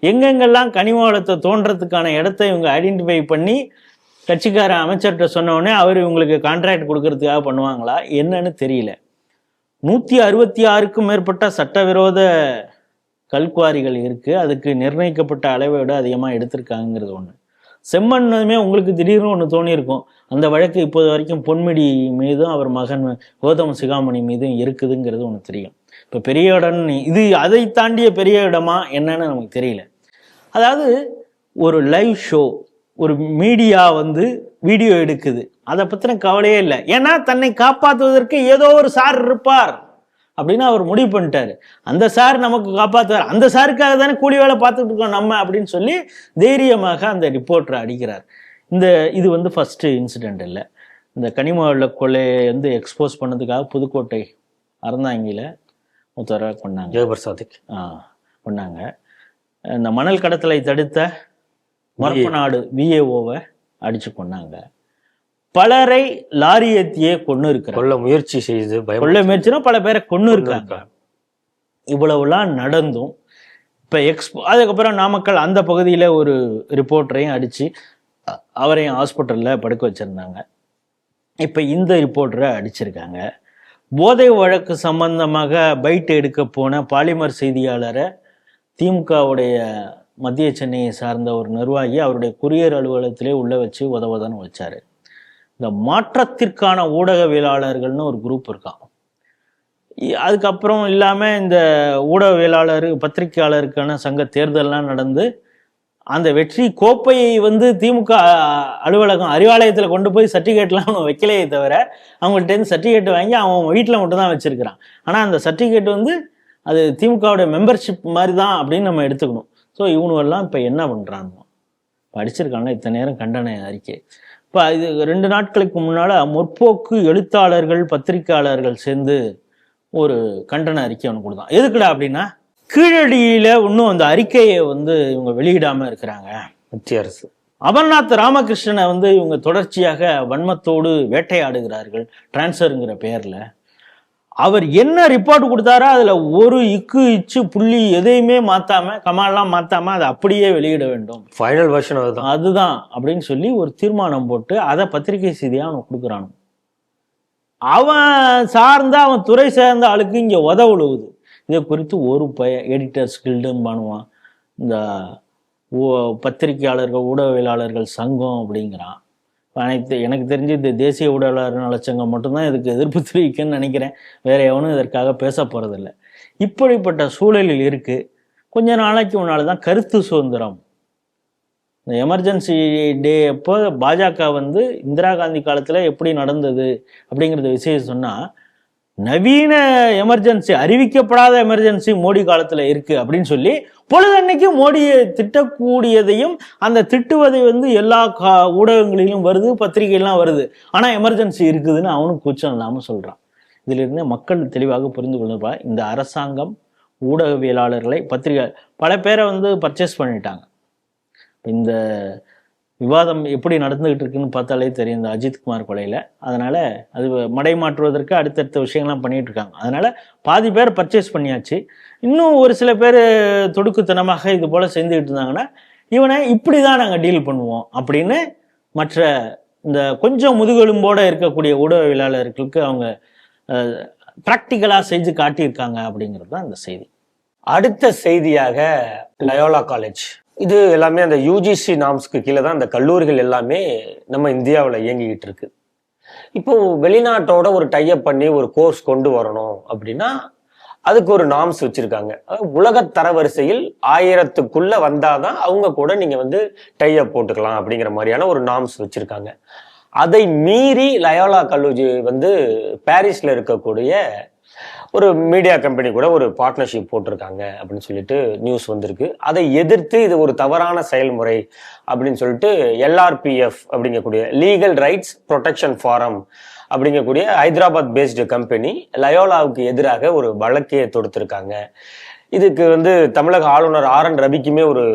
எங்கெங்கெல்லாம் கனிம வளத்தை தோன்றதுக்கான இடத்த இவங்க ஐடென்டிஃபை பண்ணி கட்சிக்கார அமைச்சர்கிட்ட சொன்னோடனே அவர் இவங்களுக்கு கான்ட்ராக்ட் கொடுக்கறதுக்காக பண்ணுவாங்களா என்னன்னு தெரியல. 166க்கும் மேற்பட்ட சட்டவிரோத கல்குவாரிகள் இருக்குது. அதுக்கு நிர்ணயிக்கப்பட்ட அளவை விட அதிகமாக எடுத்திருக்காங்கிறது ஒன்று. செம்மண்ணுமே உங்களுக்கு திடீர்னு ஒன்று தோணியிருக்கும், அந்த வழக்கு இப்போது வரைக்கும் பொன்முடி மீதும் அவர் மகன் கௌதம் சிகாமணி மீதும் இருக்குதுங்கிறது ஒன்று தெரியும். இப்போ பெரிய இடம் இது, அதை தாண்டிய பெரிய இடமா என்னன்னு நமக்கு தெரியல. அதாவது ஒரு லைவ் ஷோ, ஒரு மீடியா வந்து வீடியோ எடுக்குது, அதை பற்றின கவலையே இல்லை. ஏன்னா தன்னை காப்பாற்றுவதற்கு ஏதோ ஒரு சார் இருப்பார் அப்படின்னு அவர் முடிவு பண்ணிட்டாரு. அந்த சார் நமக்கு காப்பாற்றுவார், அந்த சாருக்காக தானே கூலி வேலை பார்த்துட்டு இருக்கோம் நம்ம அப்படின்னு சொல்லி தைரியமாக அந்த ரிப்போர்ட்டரை அடிக்கிறார். இது வந்து ஃபர்ஸ்ட் இன்சிடென்ட் இல்லை. இந்த கனிம வள கொலையை வந்து எக்ஸ்போஸ் பண்ணதுக்காக புதுக்கோட்டை அறந்தாங்கியில் ஒருத்தரை கொண்டாங்க, ஜெயபிரசாத்துக்கு கொண்டாங்க. இந்த மணல் கடத்தலை தடுத்த மரப்பநாடு விஏஓவை அடிச்சு கொண்டாங்க. பலரை லாரி ஏத்தியே கொண்டு இருக்கிறாங்க, கொல்ல முயற்சி செய்து கொல்ல முயற்சினா பல பேரை கொண்டு இருக்காங்க. இவ்வளவுலாம் நடந்தும் இப்போ அதுக்கப்புறம் நாமக்கல் அந்த பகுதியில் ஒரு ரிப்போர்ட்டரையும் அடித்து அவரையும் ஹாஸ்பிட்டலில் படுக்க வச்சுருந்தாங்க. இப்போ இந்த ரிப்போர்ட்டரை அடிச்சிருக்காங்க. போதை வழக்கு சம்பந்தமாக பைட் எடுக்க போன பாலிமர் செய்தியாளரை திமுகவுடைய மத்திய சென்னையை சார்ந்த ஒரு நிர்வாகி அவருடைய குரியர் அலுவலகத்திலே உள்ள வச்சு உதவதான்னு வச்சாரு. இந்த மாற்றத்திற்கான ஊடகவியலாளர்கள்னு ஒரு குரூப் இருக்கான். அதுக்கப்புறம் இல்லாமல் இந்த ஊடகவியலாளர் பத்திரிகையாளருக்கான சங்க தேர்தல்லாம் நடந்து அந்த வெற்றி கோப்பையை வந்து திமுக அலுவலகம் அறிவாலயத்தில் கொண்டு போய் சர்டிஃபிகேட்லாம் அவன் வைக்கலையே தவிர அவங்கள்ட்டேருந்து சர்டிஃபிகேட் வாங்கி அவன் வீட்டில் மட்டும்தான் வச்சிருக்கிறான். ஆனால் அந்த சர்டிஃபிகேட் வந்து அது திமுகவுடைய மெம்பர்ஷிப் மாதிரி தான் அப்படின்னு நம்ம எடுத்துக்கணும். ஸோ இவனுவெல்லாம் இப்போ என்ன பண்ணுறாங்க, படிச்சிருக்காங்க இத்தனை நேரம் கண்டன அறிக்கை. இப்போ இது 2 நாட்களுக்கு முன்னால் முற்போக்கு எழுத்தாளர்கள் பத்திரிகையாளர்கள் சேர்ந்து ஒரு கண்டன அறிக்கை ஒன்று கொடுத்தான். எதுக்குடா அப்படின்னா, கீழடியில் இன்னும் அந்த அறிக்கையை வந்து இவங்க வெளியிடாமல் இருக்கிறாங்க மத்திய அரசு. அமர்நாத் ராமகிருஷ்ணனை வந்து இவங்க தொடர்ச்சியாக வன்மத்தோடு வேட்டையாடுகிறார்கள் டிரான்ஸ்ஃபருங்கிற பெயர்ல. அவர் என்ன ரிப்போர்ட் கொடுத்தாரோ அதுல ஒரு இச்சு புள்ளி எதையுமே மாத்தாம, கமால்லாம் மாத்தாம அதை அப்படியே வெளியிட வேண்டும், ஃபைனல் வெர்ஷன் அதுதான் அப்படின்னு சொல்லி ஒரு தீர்மானம் போட்டு அதை பத்திரிகை செய்தியா அவன் கொடுக்குறான். அவன் சார்ந்த, அவன் துறை சார்ந்த ஆளுக்கு இங்க உதவுழுவுது. இதை குறித்து ஒரு எடிட்டர்ஸ் கில்டுன்னு பண்ணுவான், இந்த பத்திரிகையாளர்கள் ஊடகவியலாளர்கள் சங்கம் அப்படிங்கிறான். எனக்கு தெரிஞ்சு இந்த தேசிய ஊடகவியலாளர் நலச்சங்கம் மட்டும்தான் இதுக்கு எதிர்ப்பு தெரிவிக்குன்னு நினைக்கிறேன். வேற எவனும் இதற்காக பேச போறதில்லை. இப்படிப்பட்ட சூழலில் இருக்கு. கொஞ்ச நாளைக்கு முன்னால தான் கருத்து சுதந்திரம், இந்த எமர்ஜென்சி டே அப்போ பாஜக வந்து இந்திரா காந்தி காலத்துல எப்படி நடந்தது அப்படிங்கிறத விஷயம் சொன்னா, நவீன எமர்ஜென்சி, அறிவிக்கப்படாத எமர்ஜென்சி மோடி காலத்துல இருக்கு அப்படின்னு சொல்லி பொழுதன்னைக்கு மோடியை திட்டக்கூடியதையும், அந்த திட்டுவதை வந்து எல்லா ஊடகங்களிலும் வருது, பத்திரிகைலாம் வருது. ஆனா எமர்ஜென்சி இருக்குதுன்னு அவனும் கூச்சம் இல்லாம சொல்றான். இதுல இருந்து மக்கள் தெளிவாக புரிந்து கொள்ளுப்பா, இந்த அரசாங்கம் ஊடகவியலாளர்களை, பத்திரிகை பல பேரை வந்து பர்ச்சேஸ் பண்ணிட்டாங்க. இந்த விவாதம் எப்படி நடந்துகிட்டு இருக்குன்னு பார்த்தாலே தெரியும், இந்த அஜித்குமார் கொலையில. அதனால அது மடை மாற்றுவதற்கு அடுத்தடுத்த விஷயங்கள்லாம் பண்ணிட்டு இருக்காங்க. அதனால பாதி பேர் பர்ச்சேஸ் பண்ணியாச்சு. இன்னும் ஒரு சில பேர் தொடுக்குத்தனமாக இது போல செஞ்சுக்கிட்டு இருந்தாங்கன்னா, இவனை இப்படிதான் நாங்க டீல் பண்ணுவோம் அப்படின்னு மற்ற இந்த கொஞ்சம் முதுகெலும்போட இருக்கக்கூடிய ஊடகவியலாளர்களுக்கு அவங்க பிராக்டிக்கலா செஞ்சு காட்டியிருக்காங்க அப்படிங்கிறது தான் இந்த செய்தி. அடுத்த செய்தியாக லயோலா காலேஜ், இது எல்லாமே அந்த யூஜிசி நாம்ஸ்க்கு கீழே தான் அந்த கல்லூரிகள் எல்லாமே நம்ம இந்தியாவில் இயங்கிக்கிட்டு இருக்கு. இப்போ வெளிநாட்டோட ஒரு டைப் பண்ணி ஒரு கோர்ஸ் கொண்டு வரணும் அப்படின்னா அதுக்கு ஒரு நாம்ஸ் வச்சிருக்காங்க. உலக தரவரிசையில் 1000க்குள்ள வந்தாதான் அவங்க கூட நீங்க வந்து டைப் போட்டுக்கலாம் அப்படிங்கிற மாதிரியான ஒரு நாம்ஸ் வச்சிருக்காங்க. அதை மீறி லயோலா கல்லூரி வந்து பாரிஸ்ல இருக்கக்கூடிய ஒரு மீடியா கம்பெனி கூட ஒரு பார்ட்னர்ஷிப் போட்டிருக்காங்க அப்படின்னு சொல்லிட்டு நியூஸ் வந்திருக்கு. அதை எதிர்த்து இது ஒரு தவறான செயல்முறை அப்படின்னு சொல்லிட்டு LRPF அப்படிங்கக்கூடிய லீகல் ரைட்ஸ் ப்ரொடெக்ஷன் ஃபாரம் அப்படிங்கக்கூடிய ஹைதராபாத் பேஸ்டு கம்பெனி லயோலாவுக்கு எதிராக ஒரு வழக்கையை தொடுத்திருக்காங்க. இதுக்கு வந்து தமிழக ஆளுநர் RN ரவிக்குமே ஒரு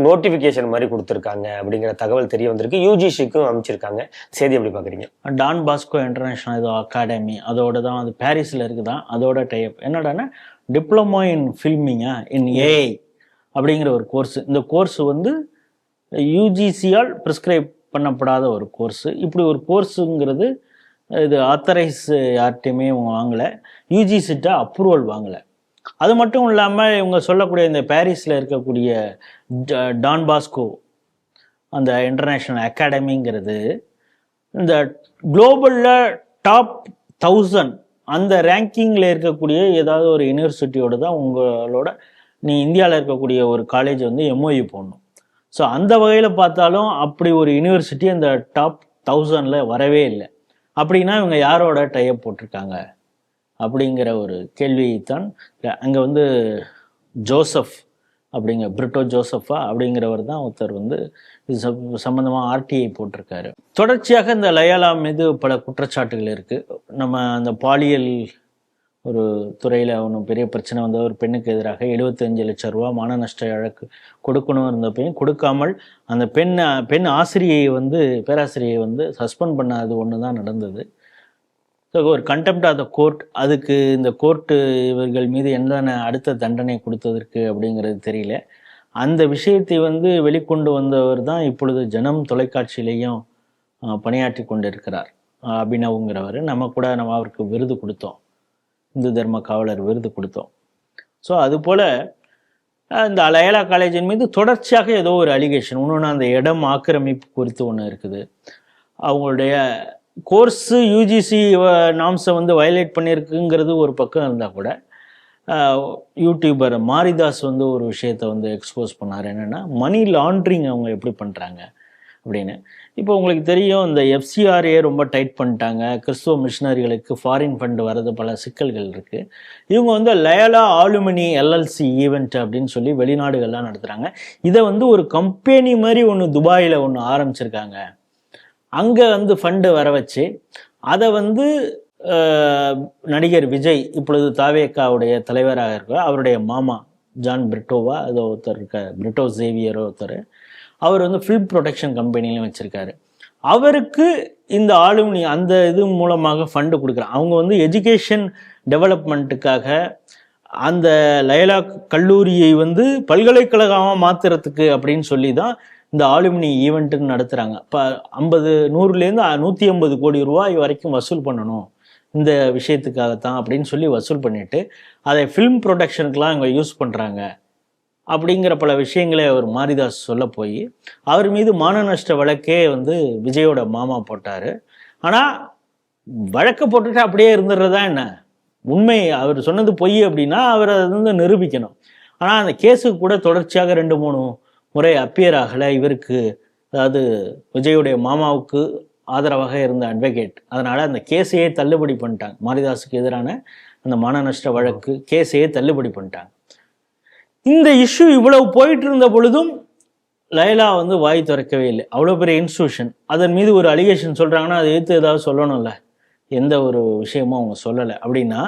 நோட்டிபிகேஷன் மாதிரி கொடுத்துருக்காங்க அப்படிங்கிற தகவல் தெரிய வந்திருக்கு. UGCக்கும் அமைச்சிருக்காங்க. செய்தி எப்படி பாக்குறீங்க? டான் பாஸ்கோ இன்டர்நேஷனல் ஏதோ அகாடமி, அதோட தான் அது பாரிஸ்ல இருக்குதான், அதோட டைப். என்னடான்னா டிப்ளமோ இன் ஃபில்மிங்கா இன் AI அப்படிங்கிற ஒரு கோர்ஸ். இந்த கோர்ஸ் வந்து UGCயால் ப்ரிஸ்கிரைப் பண்ணப்படாத ஒரு கோர்ஸ். இப்படி ஒரு கோர்ஸுங்கிறது இது ஆத்தரைஸ் யார்கிட்டையுமே வாங்கலை, UGCட்ட அப்ரூவல் வாங்கலை. அது மட்டும் இல்லாமல் இவங்க சொல்லக்கூடிய இந்த பாரிஸில் இருக்கக்கூடிய டான் பாஸ்கோ அந்த இன்டர்நேஷ்னல் அகாடமிங்கிறது இந்த குளோபலில் டாப் 1000 அந்த ரேங்கிங்கில் இருக்கக்கூடிய ஏதாவது ஒரு யூனிவர்சிட்டியோட தான் உங்களோட நீ இந்தியாவில் இருக்கக்கூடிய ஒரு காலேஜ் வந்து MOU போடணும். ஸோ அந்த வகையில் பார்த்தாலும் அப்படி ஒரு யூனிவர்சிட்டி அந்த டாப் 1000ல் வரவே இல்லை. அப்படின்னா இவங்க யாரோட டைப் போட்டிருக்காங்க அப்படிங்கிற ஒரு கேள்வியைத்தான் அங்கே வந்து ஜோசப் பிரிட்டோ ஜோசஃபா அப்படிங்கிறவர் தான் ஒருத்தர் வந்து இது சம்பந்தமாக RTI போட்டிருக்காரு. தொடர்ச்சியாக இந்த லயோலா மீது பல குற்றச்சாட்டுகள் இருக்குது. நம்ம அந்த பாலியல் ஒரு துறையில் ஒன்றும் பெரிய பிரச்சனை வந்த ஒரு பெண்ணுக்கு எதிராக 75 லட்சம் ரூபா மான நஷ்ட வழக்கு கொடுக்கணும் இருந்தப்பையும் கொடுக்காமல் அந்த பெண் ஆசிரியை வந்து பேராசிரியை வந்து சஸ்பெண்ட் பண்ணாது ஒன்று தான் நடந்தது. ஸோ ஒரு கண்டெம்ட் ஆஃப் த கோர்ட், அதுக்கு இந்த கோர்ட்டு இவர்கள் மீது என்னென்ன அடுத்த தண்டனை கொடுத்ததற்கு அப்படிங்கிறது தெரியல. அந்த விஷயத்தை வந்து வெளிக்கொண்டு வந்தவர் தான் இப்பொழுது ஜனம் தொலைக்காட்சியிலையும் பணியாற்றி கொண்டு இருக்கிறார் அபினவ்ங்கிறவர். நம்ம அவருக்கு விருது கொடுத்தோம், இந்து தர்ம காவலர் விருது கொடுத்தோம். ஸோ அதுபோல் இந்த லயோலா காலேஜின் மீது தொடர்ச்சியாக ஏதோ ஒரு அலிகேஷன். இன்னொன்று அந்த இடம் ஆக்கிரமிப்பு குறித்து ஒன்று இருக்குது. அவங்களுடைய கோர்ஸு UGC நாம்ஸை வந்து வயலேட் பண்ணியிருக்குங்கிறது ஒரு பக்கம் இருந்தால் கூட யூடியூபர் மாரிதாஸ் வந்து ஒரு விஷயத்தை வந்து எக்ஸ்போஸ் பண்ணார். என்னென்னா மணி லாண்ட்ரிங் அவங்க எப்படி பண்ணுறாங்க அப்படின்னு. இப்போ உங்களுக்கு தெரியும், இந்த FCRA ரொம்ப டைட் பண்ணிட்டாங்க. கிறிஸ்துவ மிஷினரிகளுக்கு ஃபாரின் ஃபண்டு வர்றது பல சிக்கல்கள் இருக்குது. இவங்க வந்து லயோலா ஆலுமினி LLC ஈவெண்ட் அப்படின்னு சொல்லி வெளிநாடுகள்லாம் நடத்துகிறாங்க. இதை வந்து ஒரு கம்பெனி மாதிரி ஒன்று துபாயில் ஒன்று ஆரம்பிச்சிருக்காங்க. அங்கே வந்து ஃபண்டு வர வச்சு அதை வந்து நடிகர் விஜய் இப்பொழுது தாவேக்காவுடைய தலைவராக இருக்க அவருடைய மாமா ஜான் பிரிட்டோவா ஏதோ ஒருத்தர் இருக்க, பிரிட்டோ சேவியரோ ஒருத்தர், அவர் வந்து ஃபில்ம் ப்ரொடக்ஷன் கம்பெனிலையும் வச்சுருக்காரு. அவருக்கு இந்த ஆளுமனி அந்த இது மூலமாக ஃபண்டு கொடுக்குறாங்க. அவங்க வந்து எஜுகேஷன் டெவலப்மெண்ட்டுக்காக அந்த லயலா கல்லூரியை வந்து பல்கலைக்கழகமாக மாற்றுறதுக்கு அப்படின்னு சொல்லி தான் இந்த ஆலுமினி ஈவெண்ட்டுன்னு நடத்துகிறாங்க. இப்போ 100-100லேருந்து 150 கோடி ரூபாய் வரைக்கும் வசூல் பண்ணணும் இந்த விஷயத்துக்காகத்தான் அப்படின்னு சொல்லி வசூல் பண்ணிட்டு அதை ஃபில்ம் ப்ரொடக்ஷனுக்கெலாம் இவங்க யூஸ் பண்ணுறாங்க அப்படிங்கிற பல விஷயங்களை அவர் மாரிதாஸ் சொல்ல போய் அவர் மீது மான நஷ்ட வழக்கே வந்து விஜயோட மாமா போட்டார். ஆனால் வழக்கை போட்டுட்டு அப்படியே இருந்துடுறதா என்ன? உண்மை அவர் சொன்னது பொய் அப்படின்னா அவர் அதை வந்து நிரூபிக்கணும். ஆனால் அந்த கேஸுக்கு கூட தொடர்ச்சியாக 2-3 முறை அப்பியர் ஆகலை இவருக்கு, அதாவது விஜயுடைய மாமாவுக்கு ஆதரவாக இருந்த அட்வொகேட். அதனால் அந்த கேஸையே தள்ளுபடி பண்ணிட்டாங்க. மாரிதாஸுக்கு எதிரான அந்த மான நஷ்ட வழக்கு கேஸையே தள்ளுபடி பண்ணிட்டாங்க. இந்த இஷ்யூ இவ்வளவு போயிட்டு இருந்த பொழுதும் லயலா வந்து வாய் திறக்கவே இல்லை. அவ்வளோ பெரிய இன்ஸ்டியூஷன், அதன் மீது ஒரு அலிகேஷன் சொல்கிறாங்கன்னா அதை எடுத்து ஏதாவது சொல்லணும்ல. எந்த ஒரு விஷயமும் அவங்க சொல்லலை. அப்படின்னா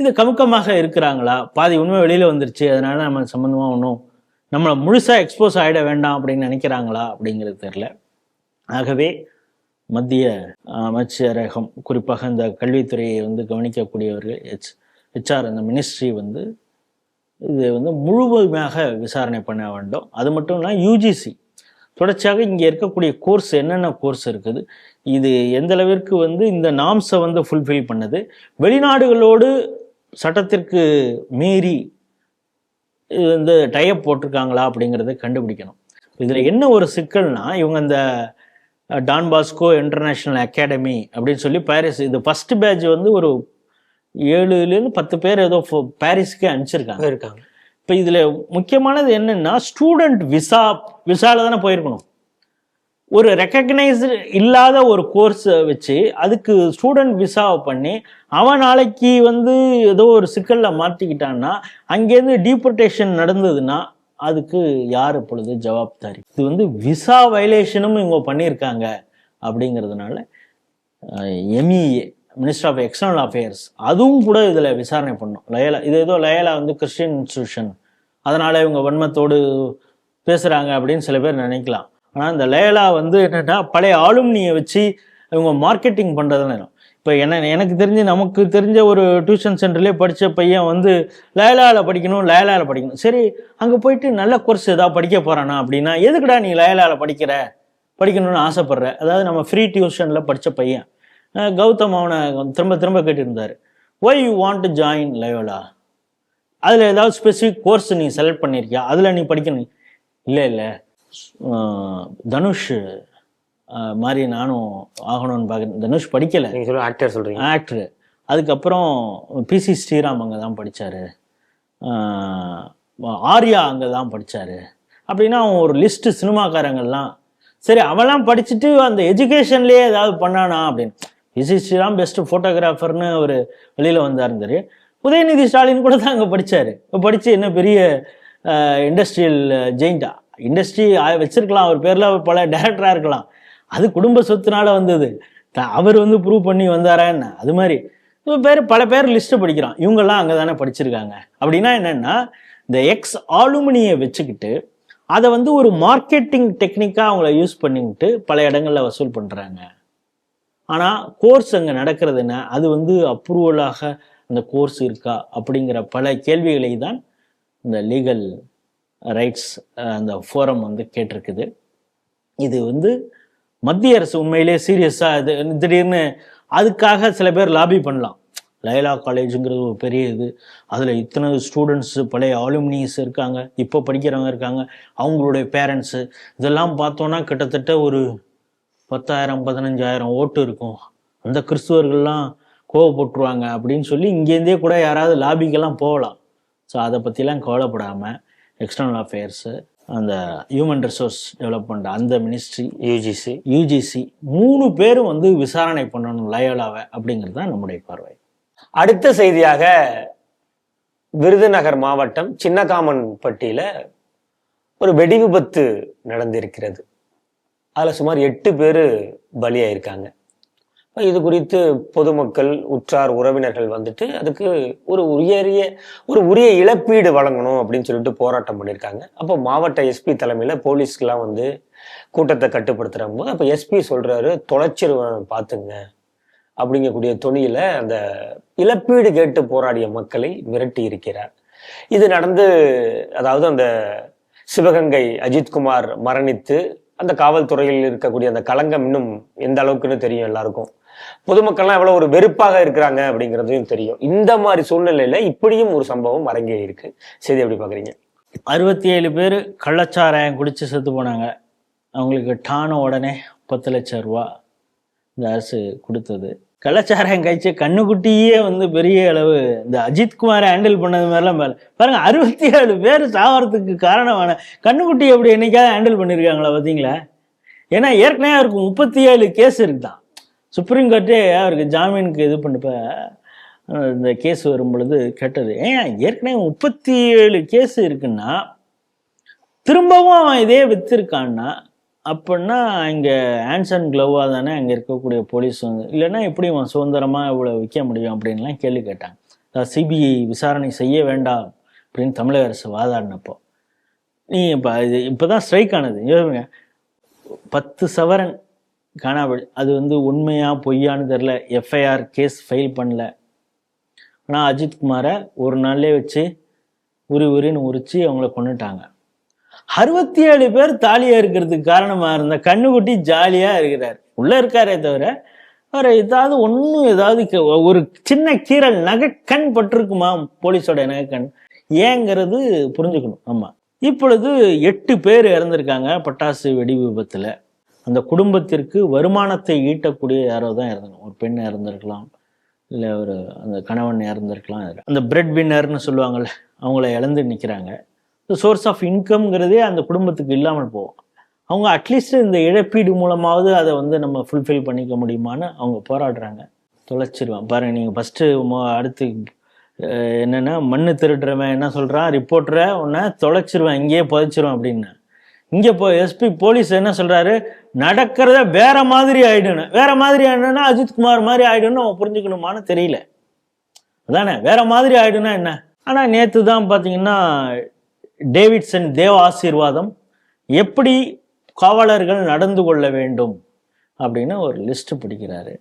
இது கமுக்கமாக இருக்கிறாங்களா? பாதி உண்மை வெளியில் வந்துருச்சு, அதனால நம்ம சம்மந்தமாக ஒன்றும் நம்மளை முழுசாக எக்ஸ்போஸ் ஆகிட வேண்டாம் அப்படின்னு நினைக்கிறாங்களா அப்படிங்கிறது தெரில. ஆகவே மத்திய அமைச்சரகம், குறிப்பாக இந்த கல்வித்துறையை வந்து கவனிக்கக்கூடியவர்கள், HR அந்த மினிஸ்ட்ரி வந்து இது வந்து முழுமையாக விசாரணை பண்ண வேண்டும். அது மட்டும் இல்லாமல் UGC தொடர்ச்சியாக இங்கே இருக்கக்கூடிய கோர்ஸ் என்னென்ன கோர்ஸ் இருக்குது, இது எந்த அளவிற்கு வந்து இந்த நாம்ஸை வந்து ஃபுல்ஃபில் பண்ணுது, வெளிநாடுகளோடு சட்டத்திற்கு மீறி வந்து டைப் போட்டிருக்காங்களா அப்படிங்கிறத கண்டுபிடிக்கணும். இதில் என்ன ஒரு சிக்கல்னா, இவங்க இந்த டான் பாஸ்கோ இன்டர்நேஷ்னல் அகாடமி அப்படின்னு சொல்லி பாரிஸ், இது ஃபர்ஸ்ட் பேட்ச் வந்து ஒரு 7-10 பேர் ஏதோ பாரிஸ்க்கே அனுப்பிச்சிருக்காங்க. இப்போ இதில் முக்கியமானது என்னென்னா, ஸ்டூடெண்ட் விசாவில் தானே போயிருக்கணும். ஒரு ரெக்கக்னைஸ்டு இல்லாத ஒரு கோர்ஸை வச்சு அதுக்கு ஸ்டூடெண்ட் விசாவை பண்ணி அவன் நாளைக்கு வந்து ஏதோ ஒரு சிக்கலில் மாட்டிக்கிட்டான்னா, அங்கேருந்து டீபோர்டேஷன் நடந்ததுன்னா அதுக்கு யார் இப்பொழுது ஜவாப்தாரி? இது வந்து விசா வயலேஷனும் இவங்க பண்ணியிருக்காங்க. அப்படிங்கிறதுனால MEA minister of external affairs அதுவும் கூட இதில் விசாரணை பண்ணணும். லயலா இது ஏதோ லயலா வந்து கிறிஸ்டியன் இன்ஸ்டியூஷன், அதனால் இவங்க வன்மத்தோடு பேசுகிறாங்க அப்படின்னு சில பேர் நினைக்கலாம். ஆனால் இந்த லயலா வந்து என்னென்னா, பழைய ஆளுமினியை வச்சு இவங்க மார்க்கெட்டிங் பண்ணுறதுன்னு. இப்போ எனக்கு தெரிஞ்சு, நமக்கு தெரிஞ்ச ஒரு டியூஷன் சென்டர்லேயே படித்த பையன் வந்து லயலாவில் படிக்கணும். சரி, அங்கே போயிட்டு நல்ல கோர்ஸ் ஏதாவது படிக்க போகிறானா அப்படின்னா, எதுக்குடா நீ லயலாவில் படிக்கணும்னு ஆசைப்படுற? அதாவது நம்ம ஃப்ரீ டியூஷனில் படித்த பையன் கௌதம் அவனை திரும்ப கேட்டுருந்தார், why you want to join Loyola, அதில் ஏதாவது ஸ்பெசிஃபிக் கோர்ஸ் நீ செலக்ட் பண்ணியிருக்கியா, அதில் நீ படிக்கணும்? இல்லை தனுஷ் மாதிரி நானும் ஆகணும்னு பார்க்குறேன். தனுஷ் படிக்கலை, ஆக்டர் சொல்கிறீங்க, ஆக்டரு. அதுக்கப்புறம் PC ஸ்ரீராம் அங்கே தான் படித்தார், ஆர்யா அங்கே தான் படித்தார் அப்படின்னா அவன் ஒரு லிஸ்ட்டு சினிமாக்காரங்கள்லாம். சரி, அவெல்லாம் படிச்சுட்டு அந்த எஜுகேஷன்லேயே ஏதாவது பண்ணானா அப்படின்னு. PC ஸ்ரீராம் பெஸ்ட்டு ஃபோட்டோகிராஃபர்னு ஒரு வெளியில் வந்தாருந்தார். உதயநிதி ஸ்டாலின் கூட தான் அங்கே படித்தார். படித்து என்ன பெரிய இண்டஸ்ட்ரியல் ஜெயிண்டா? இண்டஸ்ட்ரி வச்சிருக்கலாம், அவர் பேரில் பல டைரக்டராக இருக்கலாம். அது குடும்ப சொத்துனால வந்தது. அவர் வந்து ப்ரூவ் பண்ணி வந்தாரா என்ன? அது மாதிரி பல பேர் லிஸ்ட்டை படிக்கிறான். இவங்கெல்லாம் அங்கே தானே படிச்சிருக்காங்க. அப்படின்னா என்னென்னா, இந்த ஆலுமினியை வச்சுக்கிட்டு அதை வந்து ஒரு மார்க்கெட்டிங் டெக்னிக்காக அவங்கள யூஸ் பண்ணிக்கிட்டு பல இடங்களில் வசூல் பண்ணுறாங்க. ஆனால் கோர்ஸ் அங்கே நடக்கிறது என்ன, அது வந்து அப்ரூவலாக அந்த கோர்ஸ் இருக்கா அப்படிங்கிற பல கேள்விகளை தான் இந்த லீகல் ரைட்ஸ் அந்த ஃபோரம் வந்து கேட்டிருக்குது. இது வந்து மத்திய அரசு உண்மையிலே சீரியஸாக இது திடீர்னு அதுக்காக சில பேர் லாபி பண்ணலாம். லயலா காலேஜுங்கிறது ஒரு பெரிய இது, அதில் இத்தனை ஸ்டூடெண்ட்ஸு பழைய ஆலுமினிஸ் இருக்காங்க, இப்போ படிக்கிறவங்க இருக்காங்க, அவங்களுடைய பேரண்ட்ஸு, இதெல்லாம் பார்த்தோன்னா கிட்டத்தட்ட ஒரு 10,000-15,000 ஓட்டு இருக்கும். அந்த கிறிஸ்துவர்கள்லாம் கோவப்பட்டுருவாங்க அப்படின்னு சொல்லி இங்கேருந்தே கூட யாராவது லாபிக்கெல்லாம் போகலாம். ஸோ அதை பற்றிலாம் கவலைப்படாமல் எக்ஸ்டர்னல் அஃபேர்ஸு, அந்த ஹியூமன் ரிசோர்ஸ் டெவலப்மெண்ட் அந்த மினிஸ்ட்ரி, UGC 3 பேரும் வந்து விசாரணை பண்ணணும் லயோலாவை அப்படிங்கிறது தான் நம்முடைய பார்வை. அடுத்த செய்தியாக, விருதுநகர் மாவட்டம் சின்னகாமன்பட்டியில் ஒரு வெடி விபத்து நடந்திருக்கிறது. அதில் சுமார் 8 பேர் பலியாயிருக்காங்க. இது குறித்து பொதுமக்கள், உற்றார் உறவினர்கள் வந்துட்டு அதுக்கு உரிய இழப்பீடு வழங்கணும் அப்படின்னு சொல்லிட்டு போராட்டம் பண்ணியிருக்காங்க. அப்போ மாவட்ட எஸ்பி தலைமையில போலீஸ்க்கெல்லாம் வந்து கூட்டத்தை கட்டுப்படுத்துற போது அப்போ எஸ்பி சொல்றாரு, தொலைச்சிருவன் பார்த்துங்க அப்படிங்கக்கூடிய துணியில அந்த இழப்பீடு கேட்டு போராடிய மக்களை மிரட்டி இருக்கிறார். இது நடந்து, அதாவது அந்த சிவகங்கை அஜித்குமார் மரணித்து அந்த காவல்துறையில் இருக்கக்கூடிய அந்த களங்கம் இன்னும் எந்த அளவுக்குன்னு தெரியும் எல்லாருக்கும். பொதுமக்கள்லாம் எவ்வளவு ஒரு வெறுப்பாக இருக்கிறாங்க அப்படிங்கிறதையும் தெரியும். இந்த மாதிரி சூழ்நிலையில இப்படியும் ஒரு சம்பவம் அரங்கேறி இருக்கு. செய்தி எப்படி பாக்குறீங்க? 67 பேர் கள்ளச்சாராயம் குடிச்சு செத்து போனாங்க. அவங்களுக்கு டான உடனே 10 லட்சம் ரூபா இந்த அரசு கொடுத்தது. கள்ளச்சாராயம் கழிச்சு கண்ணுக்குட்டியே வந்து பெரிய அளவு இந்த அஜித்குமாரை ஹேண்டில் பண்ணது மாதிரிலாம் மேலே பாருங்க. 67 பேர் சாவறதுக்கு காரணமான கண்ணுக்குட்டி எப்படி என்னைக்காவது ஹேண்டில் பண்ணியிருக்காங்களா பார்த்தீங்களா? ஏன்னா ஏற்கனவே அவருக்கு 37 கேஸ் இருக்குதான். சுப்ரீம் கோர்ட்டே அவருக்கு ஜாமீனுக்கு இது பண்ணப்ப இந்த கேஸ் வரும் பொழுது கேட்டது, ஏன் ஏற்கனவே 37 கேஸ் இருக்குன்னா திரும்பவும் அவன் இதே வித்திருக்கான்னா அப்படின்னா இங்கே ஹேண்ட்ஸ் அண்ட் க்ளோவாக தானே அங்கே இருக்கக்கூடிய போலீஸ் வந்து, இல்லைன்னா எப்படி அவன் சுதந்திரமாக இவ்வளோ விற்க முடியும் அப்படின்லாம் கேள்வி கேட்டாங்க. சிபிஐ விசாரணை செய்ய வேண்டாம் அப்படின்னு தமிழக அரசு வாதாடினப்போ நீ இப்போ தான் ஸ்ட்ரைக் ஆனது. 10 சவரன் காணாமல், அது வந்து உண்மையா பொய்யான்னு தெரில. எஃப்ஐஆர் கேஸ் ஃபைல் பண்ணல. ஆனால் அஜித்குமாரை ஒரு நாள்லேயே வச்சு உரின்னு உரிச்சு அவங்கள கொண்டுட்டாங்க. 67 பேர் தாலியா இருக்கிறதுக்கு காரணமா இருந்த கண்ணுக்குட்டி ஜாலியா இருக்கிறார், உள்ள இருக்காரே தவிர வேற ஏதாவது ஒரு சின்ன கீரல் நகைக்கண் பட்டிருக்குமா போலீஸோட நகைக்கண் ஏங்கிறது புரிஞ்சுக்கணும். ஆமா, இப்பொழுது 8 பேர் இறந்திருக்காங்க பட்டாசு வெடி விபத்துல. அந்த குடும்பத்திற்கு வருமானத்தை ஈட்டக்கூடிய யாரோ தான் இறந்தாங்க. ஒரு பெண் இறந்திருக்கலாம், இல்லை அந்த கணவன் இறந்திருக்கலாம். அந்த பிரெட் வின்னர்னு சொல்லுவாங்கள்ல, அவங்கள இழந்து நிற்கிறாங்க. சோர்ஸ் ஆஃப் இன்கம்ங்கிறதே அந்த குடும்பத்துக்கு இல்லாமல் போகும். அவங்க அட்லீஸ்ட் இந்த இழப்பீடு மூலமாவது அதை வந்து நம்ம ஃபுல்ஃபில் பண்ணிக்க முடியுமான்னு அவங்க போராடுறாங்க. தொலைச்சிருவான் பாருங்க. நீங்கள் ஃபஸ்ட்டு அடுத்து என்னென்னா மண்ணு திருடுறவன் என்ன சொல்கிறான், ரிப்போர்ட்டரை உன்னை தொலைச்சிருவேன், இங்கேயே புதைச்சிருவேன் அப்படின்னு. இங்கே எஸ்பி போலீஸ் என்ன சொல்கிறாரு, நடக்கிறத வேற மாதிரி ஆயிடுன்னு. வேற மாதிரி ஆயிடுன்னா அஜித்குமார் மாதிரி ஆயிடுன்னு அவன் புரிஞ்சுக்கணுமான்னு தெரியல. அதானே வேற மாதிரி ஆயிடுன்னா என்ன? ஆனால் நேற்று தான் பார்த்தீங்கன்னா டேவிட்சன் தேவ ஆசீர்வாதம் எப்படி காவலர்கள் நடந்து கொள்ள வேண்டும் அப்படின்னு ஒரு லிஸ்ட் பிடிக்கிறாரு.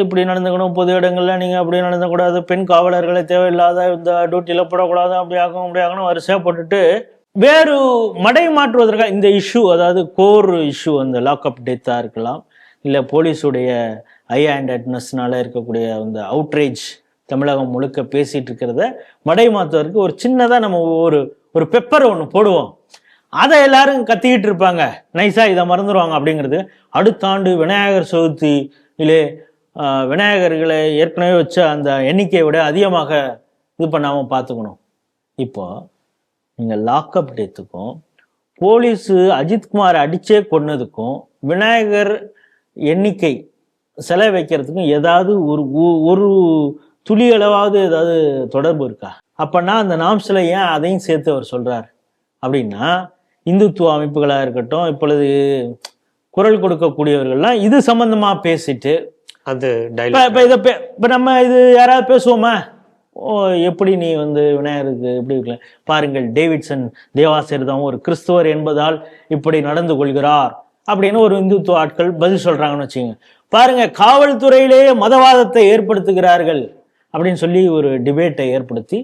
இப்படி நடந்துக்கணும், பொது இடங்கள்ல நீங்கள் அப்படி நடந்தக்கூடாது, பெண் காவலர்களை தேவையில்லாத இந்த டியூட்டியில் போடக்கூடாது, அப்படி ஆகணும் வரிசையாக போட்டுட்டு வேறு மடை மாற்றுவதற்காக இந்த இஷ்யூ, அதாவது கோர் இஷ்யூ, அந்த லாக்அப் டெத்தாக இருக்கலாம், இல்லை போலீஸுடைய ஹை ஹேண்டட்னஸ்னால இருக்கக்கூடிய அந்த அவுட்ரேஜ் தமிழகம் முழுக்க பேசிட்டு இருக்கிறத மடை மாற்றுவதற்கு ஒரு சின்னதாக நம்ம ஒரு பெப்பர் ஒன்று போடுவோம். அதை எல்லாரும் கத்திக்கிட்டு இருப்பாங்க, நைஸாக இதை மறந்துடுவாங்க அப்படிங்கிறது. அடுத்த ஆண்டு விநாயகர் சதுர்த்தியிலே விநாயகர்களை ஏற்கனவே வச்ச அந்த எண்ணிக்கையை விட அதிகமாக இது பண்ணாமல் பார்த்துக்கணும். இப்போ நீங்கள் லாக்அப் டெத்துக்கும் போலீஸு அஜித்குமார் அடிச்சே கொன்னதுக்கும் விநாயகர் எண்ணிக்கை சிலை வைக்கிறதுக்கும் ஏதாவது ஒரு துளி அளவாவது ஏதாவது தொடர்பு இருக்கா? அப்பன்னா அந்த நாம்சில ஏன் அதையும் சேர்த்து அவர் சொல்றார் அப்படின்னா, இந்துத்துவ அமைப்புகளாக இருக்கட்டும், இப்பொழுது குரல் கொடுக்கக்கூடியவர்கள்லாம் இது சம்பந்தமா பேசிட்டு அது இப்போ நம்ம இது யாராவது பேசுவோமா, எப்படி நீ வந்து விநாயகருக்கு எப்படி இருக்கல பாருங்கள், டேவிட்சன் தேவாசிர்தம் ஒரு கிறிஸ்துவர் என்பதால் இப்படி நடந்து கொள்கிறார் அப்படின்னு ஒரு இந்துத்துவ ஆட்கள் பதில் சொல்றாங்கன்னு வச்சுக்கோங்க. பாருங்க, காவல்துறையிலேயே மதவாதத்தை ஏற்படுத்துகிறார்கள் அப்படின்னு சொல்லி ஒரு டிபேட்டை ஏற்படுத்தி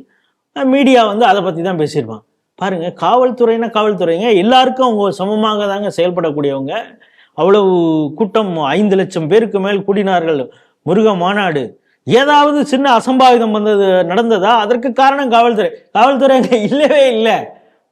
மீடியா வந்து அதை பற்றி தான் பேசியிருப்பான். பாருங்க, காவல்துறைனா காவல்துறைங்க எல்லாருக்கும் அவங்க சமமாக தாங்க செயல்படக்கூடியவங்க. அவ்வளவு கூட்டம் 5 லட்சம் பேருக்கு மேல் கூடினார்கள் முருக மாநாடு. ஏதாவது சின்ன அசம்பாவிதம் நடந்ததா? அதற்கு காரணம் காவல்துறை அங்கே இல்லவே இல்லை.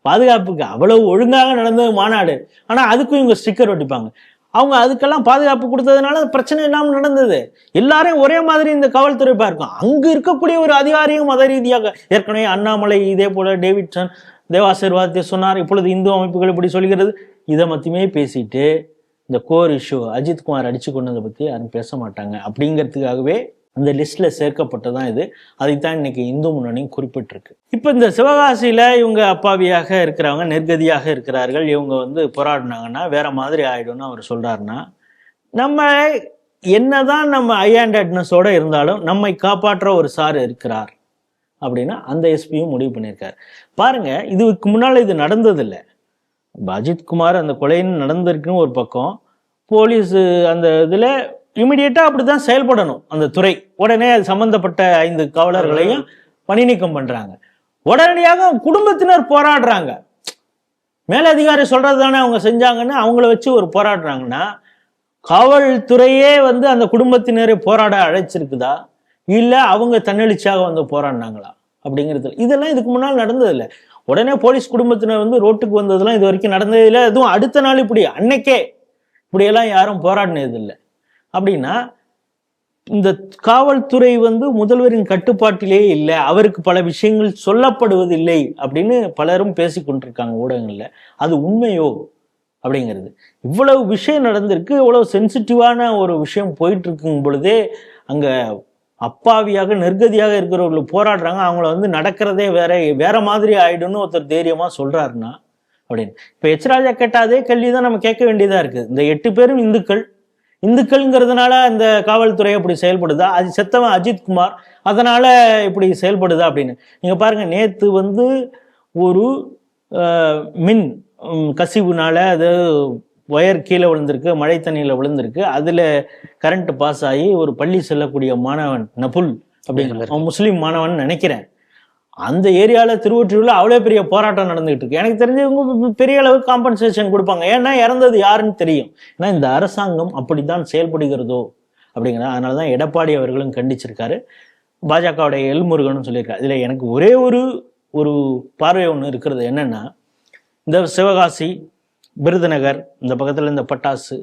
பாதுகாப்புக்கு அவ்வளவு ஒழுங்காக நடந்தது மாநாடு. ஆனா அதுக்கும் இவங்க ஸ்டிக்கர் ஒட்டிப்பாங்க. அவங்க அதுக்கெல்லாம் பாதுகாப்பு கொடுத்ததுனால பிரச்சனை இல்லாமல் நடந்தது. எல்லாரையும் ஒரே மாதிரி இந்த காவல்துறை பார்க்கும். அங்கு இருக்கக்கூடிய ஒரு அதிகாரியும் மத ரீதியாக ஏற்கனவே அண்ணாமலை இதே போல டேவிட்சன் தேவாசீர்வாதத்தை சொன்னார், இப்பொழுது இந்து அமைப்புகள் இப்படி சொல்கிறது. இதை மட்டுமே பேசிட்டு இந்த கோர் இஷ்யூ அஜித்குமார் அடிச்சு கொண்டதை பற்றி யாரும் பேச மாட்டாங்க அப்படிங்கிறதுக்காகவே அந்த லிஸ்ட்ல சேர்க்கப்பட்டதான் இது. அதைத்தான் இன்னைக்கு இந்து முன்னணியும் குறிப்பிட்டிருக்கு. இப்போ இந்த சிவகாசியில இவங்க அப்பாவியாக இருக்கிறவங்க நெருக்கதியாக இருக்கிறார்கள், இவங்க வந்து போராடினாங்கன்னா வேற மாதிரி ஆயிடும்னு அவர் சொல்றாருன்னா, நம்ம என்னதான் நம்ம ஐஹேண்டட்னஸோட இருந்தாலும் நம்மை காப்பாற்ற ஒரு சார் இருக்கிறார் அப்படின்னா அந்த எஸ்பியும் முடிவு பண்ணியிருக்காரு. பாருங்க, இதுக்கு முன்னால் இது நடந்ததில்லை. அஜித்குமார் அந்த கொலைன்னு நடந்திருக்குன்னு ஒரு பக்கம், போலீஸ் அந்த இதில் இமிடியேட்டாக அப்படி தான் செயல்படணும் அந்த துறை. உடனே அது சம்பந்தப்பட்ட 5 காவலர்களையும் பணி நீக்கம் பண்ணுறாங்க. உடனடியாக குடும்பத்தினர் போராடுறாங்க. மேலதிகாரி சொல்கிறது தானே அவங்க செஞ்சாங்கன்னு அவங்கள வச்சு ஒரு போராடுறாங்கன்னா, காவல்துறையே வந்து அந்த குடும்பத்தினரை போராட அழைச்சிருக்குதா, இல்லை அவங்க தன்னெழுச்சியாக வந்து போராடினாங்களா அப்படிங்கிறது இதெல்லாம் இதுக்கு முன்னால் நடந்ததில்லை. உடனே போலீஸ் குடும்பத்தினர் வந்து ரோட்டுக்கு வந்ததெல்லாம் இது வரைக்கும் நடந்ததில்லை. அதுவும் அடுத்த நாள் இப்படி அன்னைக்கே இப்படியெல்லாம் யாரும் போராடினதில்லை. அப்படின்னா இந்த காவல்துறை வந்து முதல்வரின் கட்டுப்பாட்டிலே இல்லை, அவருக்கு பல விஷயங்கள் சொல்லப்படுவதில்லை அப்படின்னு பலரும் பேசி கொண்டிருக்காங்க ஊடகங்கள்ல. அது உண்மையோ அப்படிங்கிறது. இவ்வளவு விஷயம் நடந்திருக்கு, இவ்வளவு சென்சிட்டிவான ஒரு விஷயம் போயிட்டு இருக்கும் பொழுதே அங்க அப்பாவியாக நெருக்கதியாக இருக்கிறவர்கள் போராடுறாங்க. அவங்கள வந்து நடக்கிறதே வேற மாதிரி ஆயிடும்னு ஒருத்தர் தைரியமா சொல்றாருன்னா அப்படின்னு. இப்ப எச்ராஜா கேட்ட அதே கேள்விதான் நம்ம கேட்க வேண்டியதா இருக்கு. இந்த 8 பேரும் இந்துக்கள்ங்கிறதுனால அந்த காவல்துறை அப்படி செயல்படுதா, அது செத்தவன் அஜித்குமார் அதனால இப்படி செயல்படுதா அப்படின்னு. நீங்க பாருங்க, நேத்து வந்து ஒரு மின் கசிவுனால அது ஒயர் கீழே விழுந்திருக்கு, மழை தண்ணியில் விழுந்திருக்கு. அதில் கரண்ட் பாஸ் ஆகி ஒரு பள்ளி செல்லக்கூடிய மாணவன் நபுல் அப்படிங்கிற முஸ்லீம் மாணவன் நினைக்கிறேன், அந்த ஏரியாவில் திருவொற்றியூரில் அவ்வளோ பெரிய போராட்டம் நடந்துகிட்டு இருக்கு. எனக்கு தெரிஞ்சவங்க பெரிய அளவுக்கு காம்பன்சேஷன் கொடுப்பாங்க, ஏன்னா இறந்தது யாருன்னு தெரியும். ஏன்னா இந்த அரசாங்கம் அப்படித்தான் செயல்படுகிறதோ அப்படிங்கிறத. அதனால தான் எடப்பாடி அவர்களும் கண்டிச்சிருக்காரு, பாஜகவுடைய எல்முருகனும் சொல்லியிருக்காரு. இதில் எனக்கு ஒரே ஒரு பார்வை ஒன்று இருக்கிறது. என்னன்னா, இந்த சிவகாசி விருதுநகர் இந்த பக்கத்தில் இந்த பட்டாசு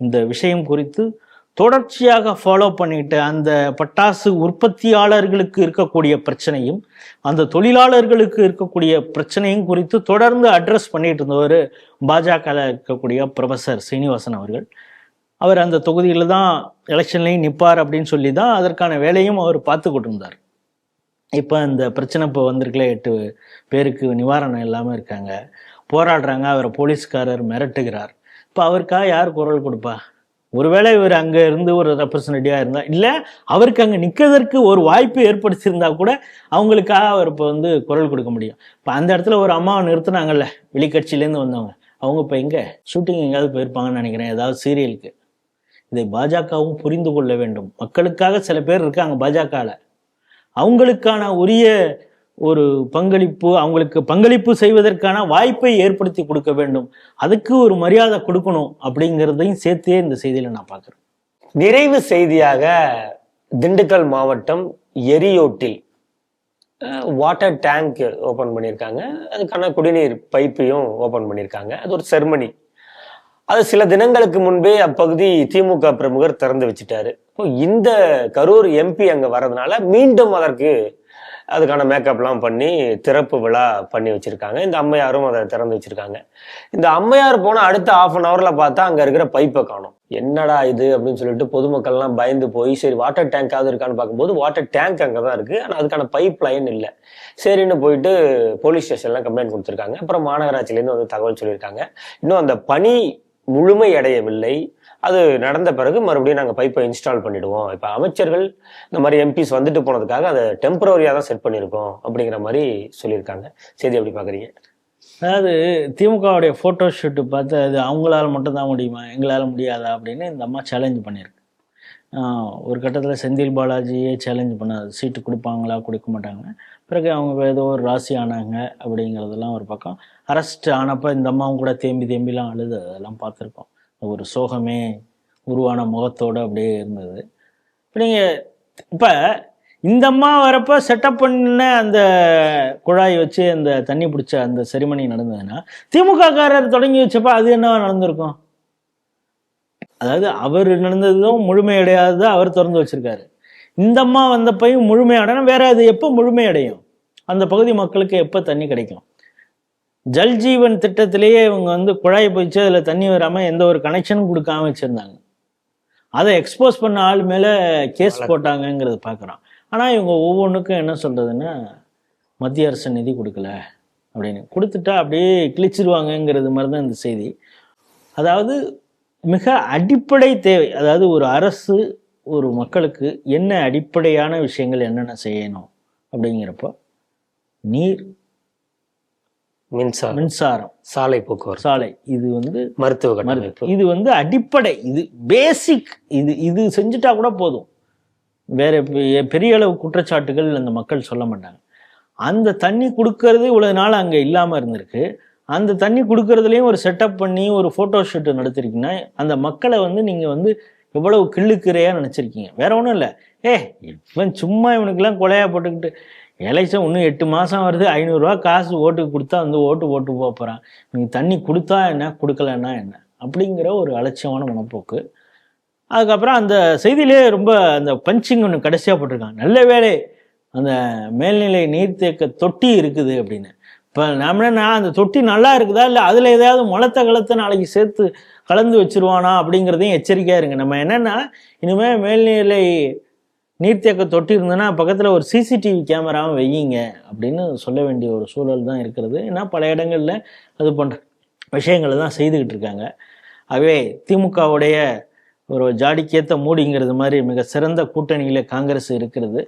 இந்த விஷயம் குறித்து தொடர்ச்சியாக ஃபாலோ பண்ணிட்டு அந்த பட்டாசு உற்பத்தியாளர்களுக்கு இருக்கக்கூடிய பிரச்சனையும் அந்த தொழிலாளர்களுக்கு இருக்கக்கூடிய பிரச்சனையும் குறித்து தொடர்ந்து அட்ரஸ் பண்ணிட்டு இருந்தவர் பாஜக இருக்கக்கூடிய ப்ரொஃபசர் சீனிவாசன் அவர்கள். அவர் அந்த தொகுதியில் தான் எலெக்ஷன்லையும் நிற்பார் அப்படின்னு சொல்லி தான் அதற்கான வேலையும் அவர் பார்த்துக்கிட்டு இருந்தார். இப்போ இந்த பிரச்சனை இப்போ வந்திருக்கல, 8 பேருக்கு நிவாரணம் இல்லாமல் இருக்காங்க, போராடுறாங்க, அவரை போலீஸ்காரர் மிரட்டுகிறார். இப்போ அவருக்காக யார் குரல் கொடுப்பா? ஒருவேளை இவர் அங்கே இருந்து ஒரு ரெப்ரசன்டேட்டிவாக இருந்தால், இல்லை அவருக்கு அங்கே நிற்கிறதுக்கு ஒரு வாய்ப்பு ஏற்படுத்தியிருந்தா கூட அவங்களுக்காக அவர் இப்போ வந்து குரல் கொடுக்க முடியும். இப்போ அந்த இடத்துல ஒரு அம்மாவை நிறுத்தினாங்கல்ல, வெளிக்கட்சியிலேருந்து வந்தவங்க, அவங்க இப்போ எங்கே ஷூட்டிங் எங்கேயாவது போயிருப்பாங்கன்னு நினைக்கிறேன், ஏதாவது சீரியலுக்கு. இதை பாஜகவும் புரிந்து கொள்ள வேண்டும். மக்களுக்காக சில பேர் இருக்காங்க பாஜகவில், அவங்களுக்கான உரிய ஒரு பங்களிப்பு, அவங்களுக்கு பங்களிப்பு செய்வதற்கான வாய்ப்பை ஏற்படுத்தி கொடுக்க வேண்டும், அதுக்கு ஒரு மரியாதை கொடுக்கணும் அப்படிங்கிறதையும் சேர்த்தே இந்த செய்தியில நான் பார்க்குறேன். நிறைவு செய்தியாக, திண்டுக்கல் மாவட்டம் எரியோட்டில் வாட்டர் டேங்க் ஓபன் பண்ணியிருக்காங்க, அதுக்கான குடிநீர் பைப்பையும் ஓபன் பண்ணியிருக்காங்க. அது ஒரு செர்மனி. அது சில தினங்களுக்கு முன்பே அப்பகுதி திமுக பிரமுகர் திறந்து வச்சுட்டாரு. இந்த கரூர் எம்பி அங்க வர்றதுனால மீண்டும் அதுக்கான மேக்கப்லாம் பண்ணி திறப்பு விழா பண்ணி வச்சிருக்காங்க. இந்த அம்மையாரும் அதை திறந்து வச்சிருக்காங்க. இந்த அம்மையார் போன அடுத்த 1/2 hourல பார்த்தா அங்க இருக்கிற பைப்பை காணும். என்னடா இது அப்படின்னு சொல்லிட்டு பொதுமக்கள்லாம் பயந்து போய் சரி வாட்டர் டேங்காவது இருக்கான்னு பார்க்கும்போது வாட்டர் டேங்க் அங்கதான் இருக்கு, ஆனா அதுக்கான பைப் லைன் இல்லை. சரின்னு போயிட்டு போலீஸ் ஸ்டேஷன்லாம் கம்ப்ளைண்ட் கொடுத்துருக்காங்க. அப்புறம் மாநகராட்சியிலேருந்து வந்து தகவல் சொல்லியிருக்காங்க, இன்னும் அந்த பணி முழுமை அடையவில்லை, அது நடந்த பிறகு மறுபடியும் நாங்கள் பைப்பை இன்ஸ்டால் பண்ணிடுவோம். இப்போ அமைச்சர்கள் இந்த மாதிரி எம்பிஸ் வந்துட்டு போனதுக்காக அதை டெம்பரரியாக தான் செட் பண்ணியிருக்கோம் அப்படிங்கிற மாதிரி சொல்லியிருக்காங்க. செய்தி எப்படி பார்க்குறீங்க? அதாவது திமுகவுடைய ஃபோட்டோ ஷூட்டு பார்த்து அது அவங்களால மட்டும்தான் முடியுமா, எங்களால் முடியாதா அப்படின்னு இந்த அம்மா சேலஞ்சு பண்ணியிருக்கு. ஒரு கட்டத்தில் செந்தில் பாலாஜியே சேலஞ்ச் பண்ணாது, சீட்டு கொடுப்பாங்களா கொடுக்க மாட்டாங்க. பிறகு அவங்க ஏதோ ஒரு ராசி ஆனாங்க அப்படிங்கிறதெல்லாம் ஒரு பக்கம். அரெஸ்ட் ஆனப்போ இந்த அம்மாவும் கூட தேம்பிலாம் அழுது அதெல்லாம் பார்த்துருக்கோம். ஒரு சோகமே உருவான முகத்தோடு அப்படியே இருந்தது. இப்போ இந்த அம்மா வரப்போ செட்டப் பண்ண அந்த குழாய் வச்சு அந்த தண்ணி பிடிச்ச அந்த செரிமனி நடந்ததுன்னா, திமுக காரர் தொடங்கி வச்சப்போ அது என்னவா நடந்திருக்கும்? அதாவது அவர் நடந்ததும் முழுமையடையாதது அவர் திறந்து வச்சிருக்காரு. இந்த அம்மா வந்தப்பையும் முழுமையடைனா வேற அது எப்போ முழுமையடையும்? அந்த பகுதி மக்களுக்கு எப்போ தண்ணி கிடைக்கும்? ஜல்ஜீவன் திட்டத்திலேயே இவங்க வந்து குழாய் போயிடுச்சு, அதில் தண்ணி வராமல் எந்த ஒரு கனெக்ஷனும் கொடுக்காம வச்சுருந்தாங்க. அதை எக்ஸ்போஸ் பண்ண ஆள் மேலே கேஸ் போட்டாங்கங்கிறது பார்க்குறோம். ஆனால் இவங்க ஒவ்வொன்றுக்கும் என்ன சொல்கிறதுன்னா, மத்திய அரசு நிதி கொடுக்கல அப்படின்னு கொடுத்துட்டா அப்படியே கிழிச்சிருவாங்கங்கிறது மாதிரி தான் இந்த செய்தி. அதாவது மிக அடிப்படை தேவை. அதாவது ஒரு அரசு ஒரு மக்களுக்கு என்ன அடிப்படையான விஷயங்கள் என்னென்ன செய்யணும் அப்படிங்கிறப்போ நீர், மின்சாரம், சாலை போக்குவரத்து, சாலை, இது வந்து மருத்துவ கட்டமைப்பு, இது வந்து அடிப்படை, இது பேசிக். இது செஞ்சுட்டா கூட போதும். வேற பெரிய அளவு குற்றச்சாட்டுகள் அந்த மக்கள் சொல்ல மாட்டாங்க. அந்த தண்ணி கொடுக்கறது இவ்வளவு நாள் அங்கே இல்லாமல் இருந்திருக்கு. அந்த தண்ணி கொடுக்கறதுலையும் ஒரு செட்டப் பண்ணி ஒரு ஃபோட்டோ ஷூட் நடத்திருக்கீங்கன்னா அந்த மக்களை வந்து நீங்கள் வந்து எவ்வளவு கிள்ளுக்கிறையாக நினச்சிருக்கீங்க. வேற ஒன்றும் இல்லை. இவன் சும்மா இவனுக்கெல்லாம் கொலையாக போட்டுக்கிட்டு எலெக்ஷன் இன்னும் 8 மாதம் வருது, 500 ரூபா காசு ஓட்டுக்கு கொடுத்தா வந்து ஓட்டு போக போகிறான், நீங்கள் தண்ணி கொடுத்தா என்ன கொடுக்கலன்னா என்ன அப்படிங்கிற ஒரு அலட்சியமான மனப்போக்கு. அதுக்கப்புறம் அந்த செய்தியிலே ரொம்ப அந்த பஞ்சிங் ஒன்று கடைசியாக போட்டிருக்காங்க. நல்ல வேளை அந்த மேல்நிலை நீர்த்தேக்க தொட்டி இருக்குது அப்படின்னு. இப்போ நான் அந்த தொட்டி நல்லா இருக்குதா இல்லை அதில் ஏதாவது முளத்தை நாளைக்கு சேர்த்து கலந்து வச்சிருவானா அப்படிங்கிறதையும் எச்சரிக்கையாக இருங்க. நம்ம என்னென்னா இனிமேல் மேல்நிலை நீர்த்தேக்க தொட்டி இருந்ததுன்னா பக்கத்தில் ஒரு சிசிடிவி கேமராவும் வையுங்க அப்படின்னு சொல்ல வேண்டிய ஒரு சூழல் தான் இருக்கிறது. ஏன்னா பல இடங்களில் அது போன்ற விஷயங்களை தான் செய்துக்கிட்டு இருக்காங்க. ஆகவே திமுகவுடைய ஒரு ஜாடிக்கேற்ற மூடிங்கிறது மாதிரி மிக சிறந்த கூட்டணியில் காங்கிரஸ் இருக்கிறது.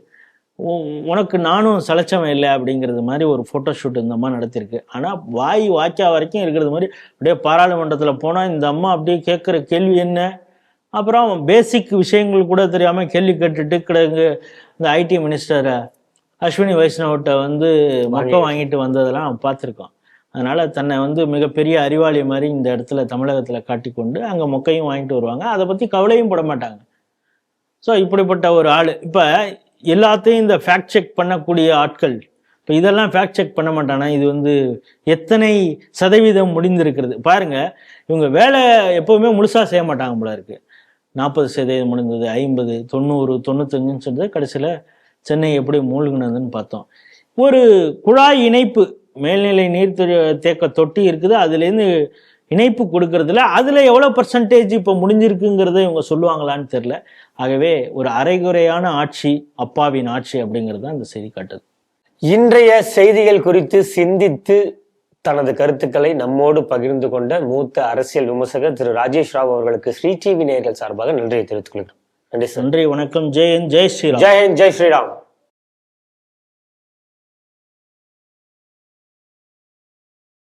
உனக்கு நானும் சலைச்சவன் இல்லை அப்படிங்கிறது மாதிரி ஒரு ஃபோட்டோ ஷூட் இந்த அம்மா நடத்திருக்கு. ஆனால் வாய்க்கா வரைக்கும் இருக்கிறது மாதிரி அப்படியே பாராளுமன்றத்தில் போனால் இந்த அம்மா அப்படியே கேட்குற கேள்வி என்ன, அப்புறம் பேசிக் விஷயங்கள் கூட தெரியாமல் கேள்வி கேட்டுட்டு கிடங்கு. இந்த ஐடி மினிஸ்டர் அஸ்வினி வைஷ்ணவ்கிட்ட வந்து மொக்கம் வாங்கிட்டு வந்ததெல்லாம் பார்த்துருக்கோம். அதனால் தன்னை வந்து மிகப்பெரிய அறிவாளி மாதிரி இந்த இடத்துல தமிழகத்தில் காட்டிக்கொண்டு அங்கே மொக்கையும் வாங்கிட்டு வருவாங்க. அதை பற்றி கவலையும் பட மாட்டாங்க. ஸோ இப்படிப்பட்ட ஒரு ஆள் இப்போ எல்லாத்தையும் இந்த ஃபேக்ட் செக் பண்ணக்கூடிய ஆட்கள் இப்போ இதெல்லாம் ஃபேக்ட் செக் பண்ண மாட்டானா? இது வந்து எத்தனை சதவீதம் முடிந்திருக்கிறது பாருங்கள். இவங்க வேலை எப்போவுமே முழுசாக செய்ய மாட்டாங்க போல இருக்குது. 40% முடிந்தது, 50, 90, 95ன்னு சொல்லிட்டு கடைசியில் சென்னை எப்படி மூழ்கினதுன்னு பார்த்தோம். ஒரு குழாய் இணைப்பு மேல்நிலை நீர் தேக்க தொட்டி இருக்குது, அதுலேருந்து இணைப்பு கொடுக்கறதுல அதில் எவ்வளோ பர்சன்டேஜ் இப்போ முடிஞ்சிருக்குங்கிறத இவங்க சொல்லுவாங்களான்னு தெரில. ஆகவே ஒரு அரைகுறையான ஆட்சி, அப்பாவின் ஆட்சி அப்படிங்கிறது தான் இந்த செய்தி காட்டுது. இன்றைய செய்திகள் குறித்து சிந்தித்து தனது கருத்துக்களை நம்மோடு பகிர்ந்து கொண்ட மூத்த அரசியல் விமர்சகர் திரு ராஜேஷ் ராவ் அவர்களுக்கு ஸ்ரீ டிவி நேயர்கள் சார்பாக நன்றியை தெரிவித்துக் கொள்கிறோம். நன்றி சார். நன்றி, வணக்கம். ஜெய் ஹிந்த், ஜெய் ஸ்ரீராம். ஜெய் ஹிந்த், ஜெய் ஸ்ரீராம்.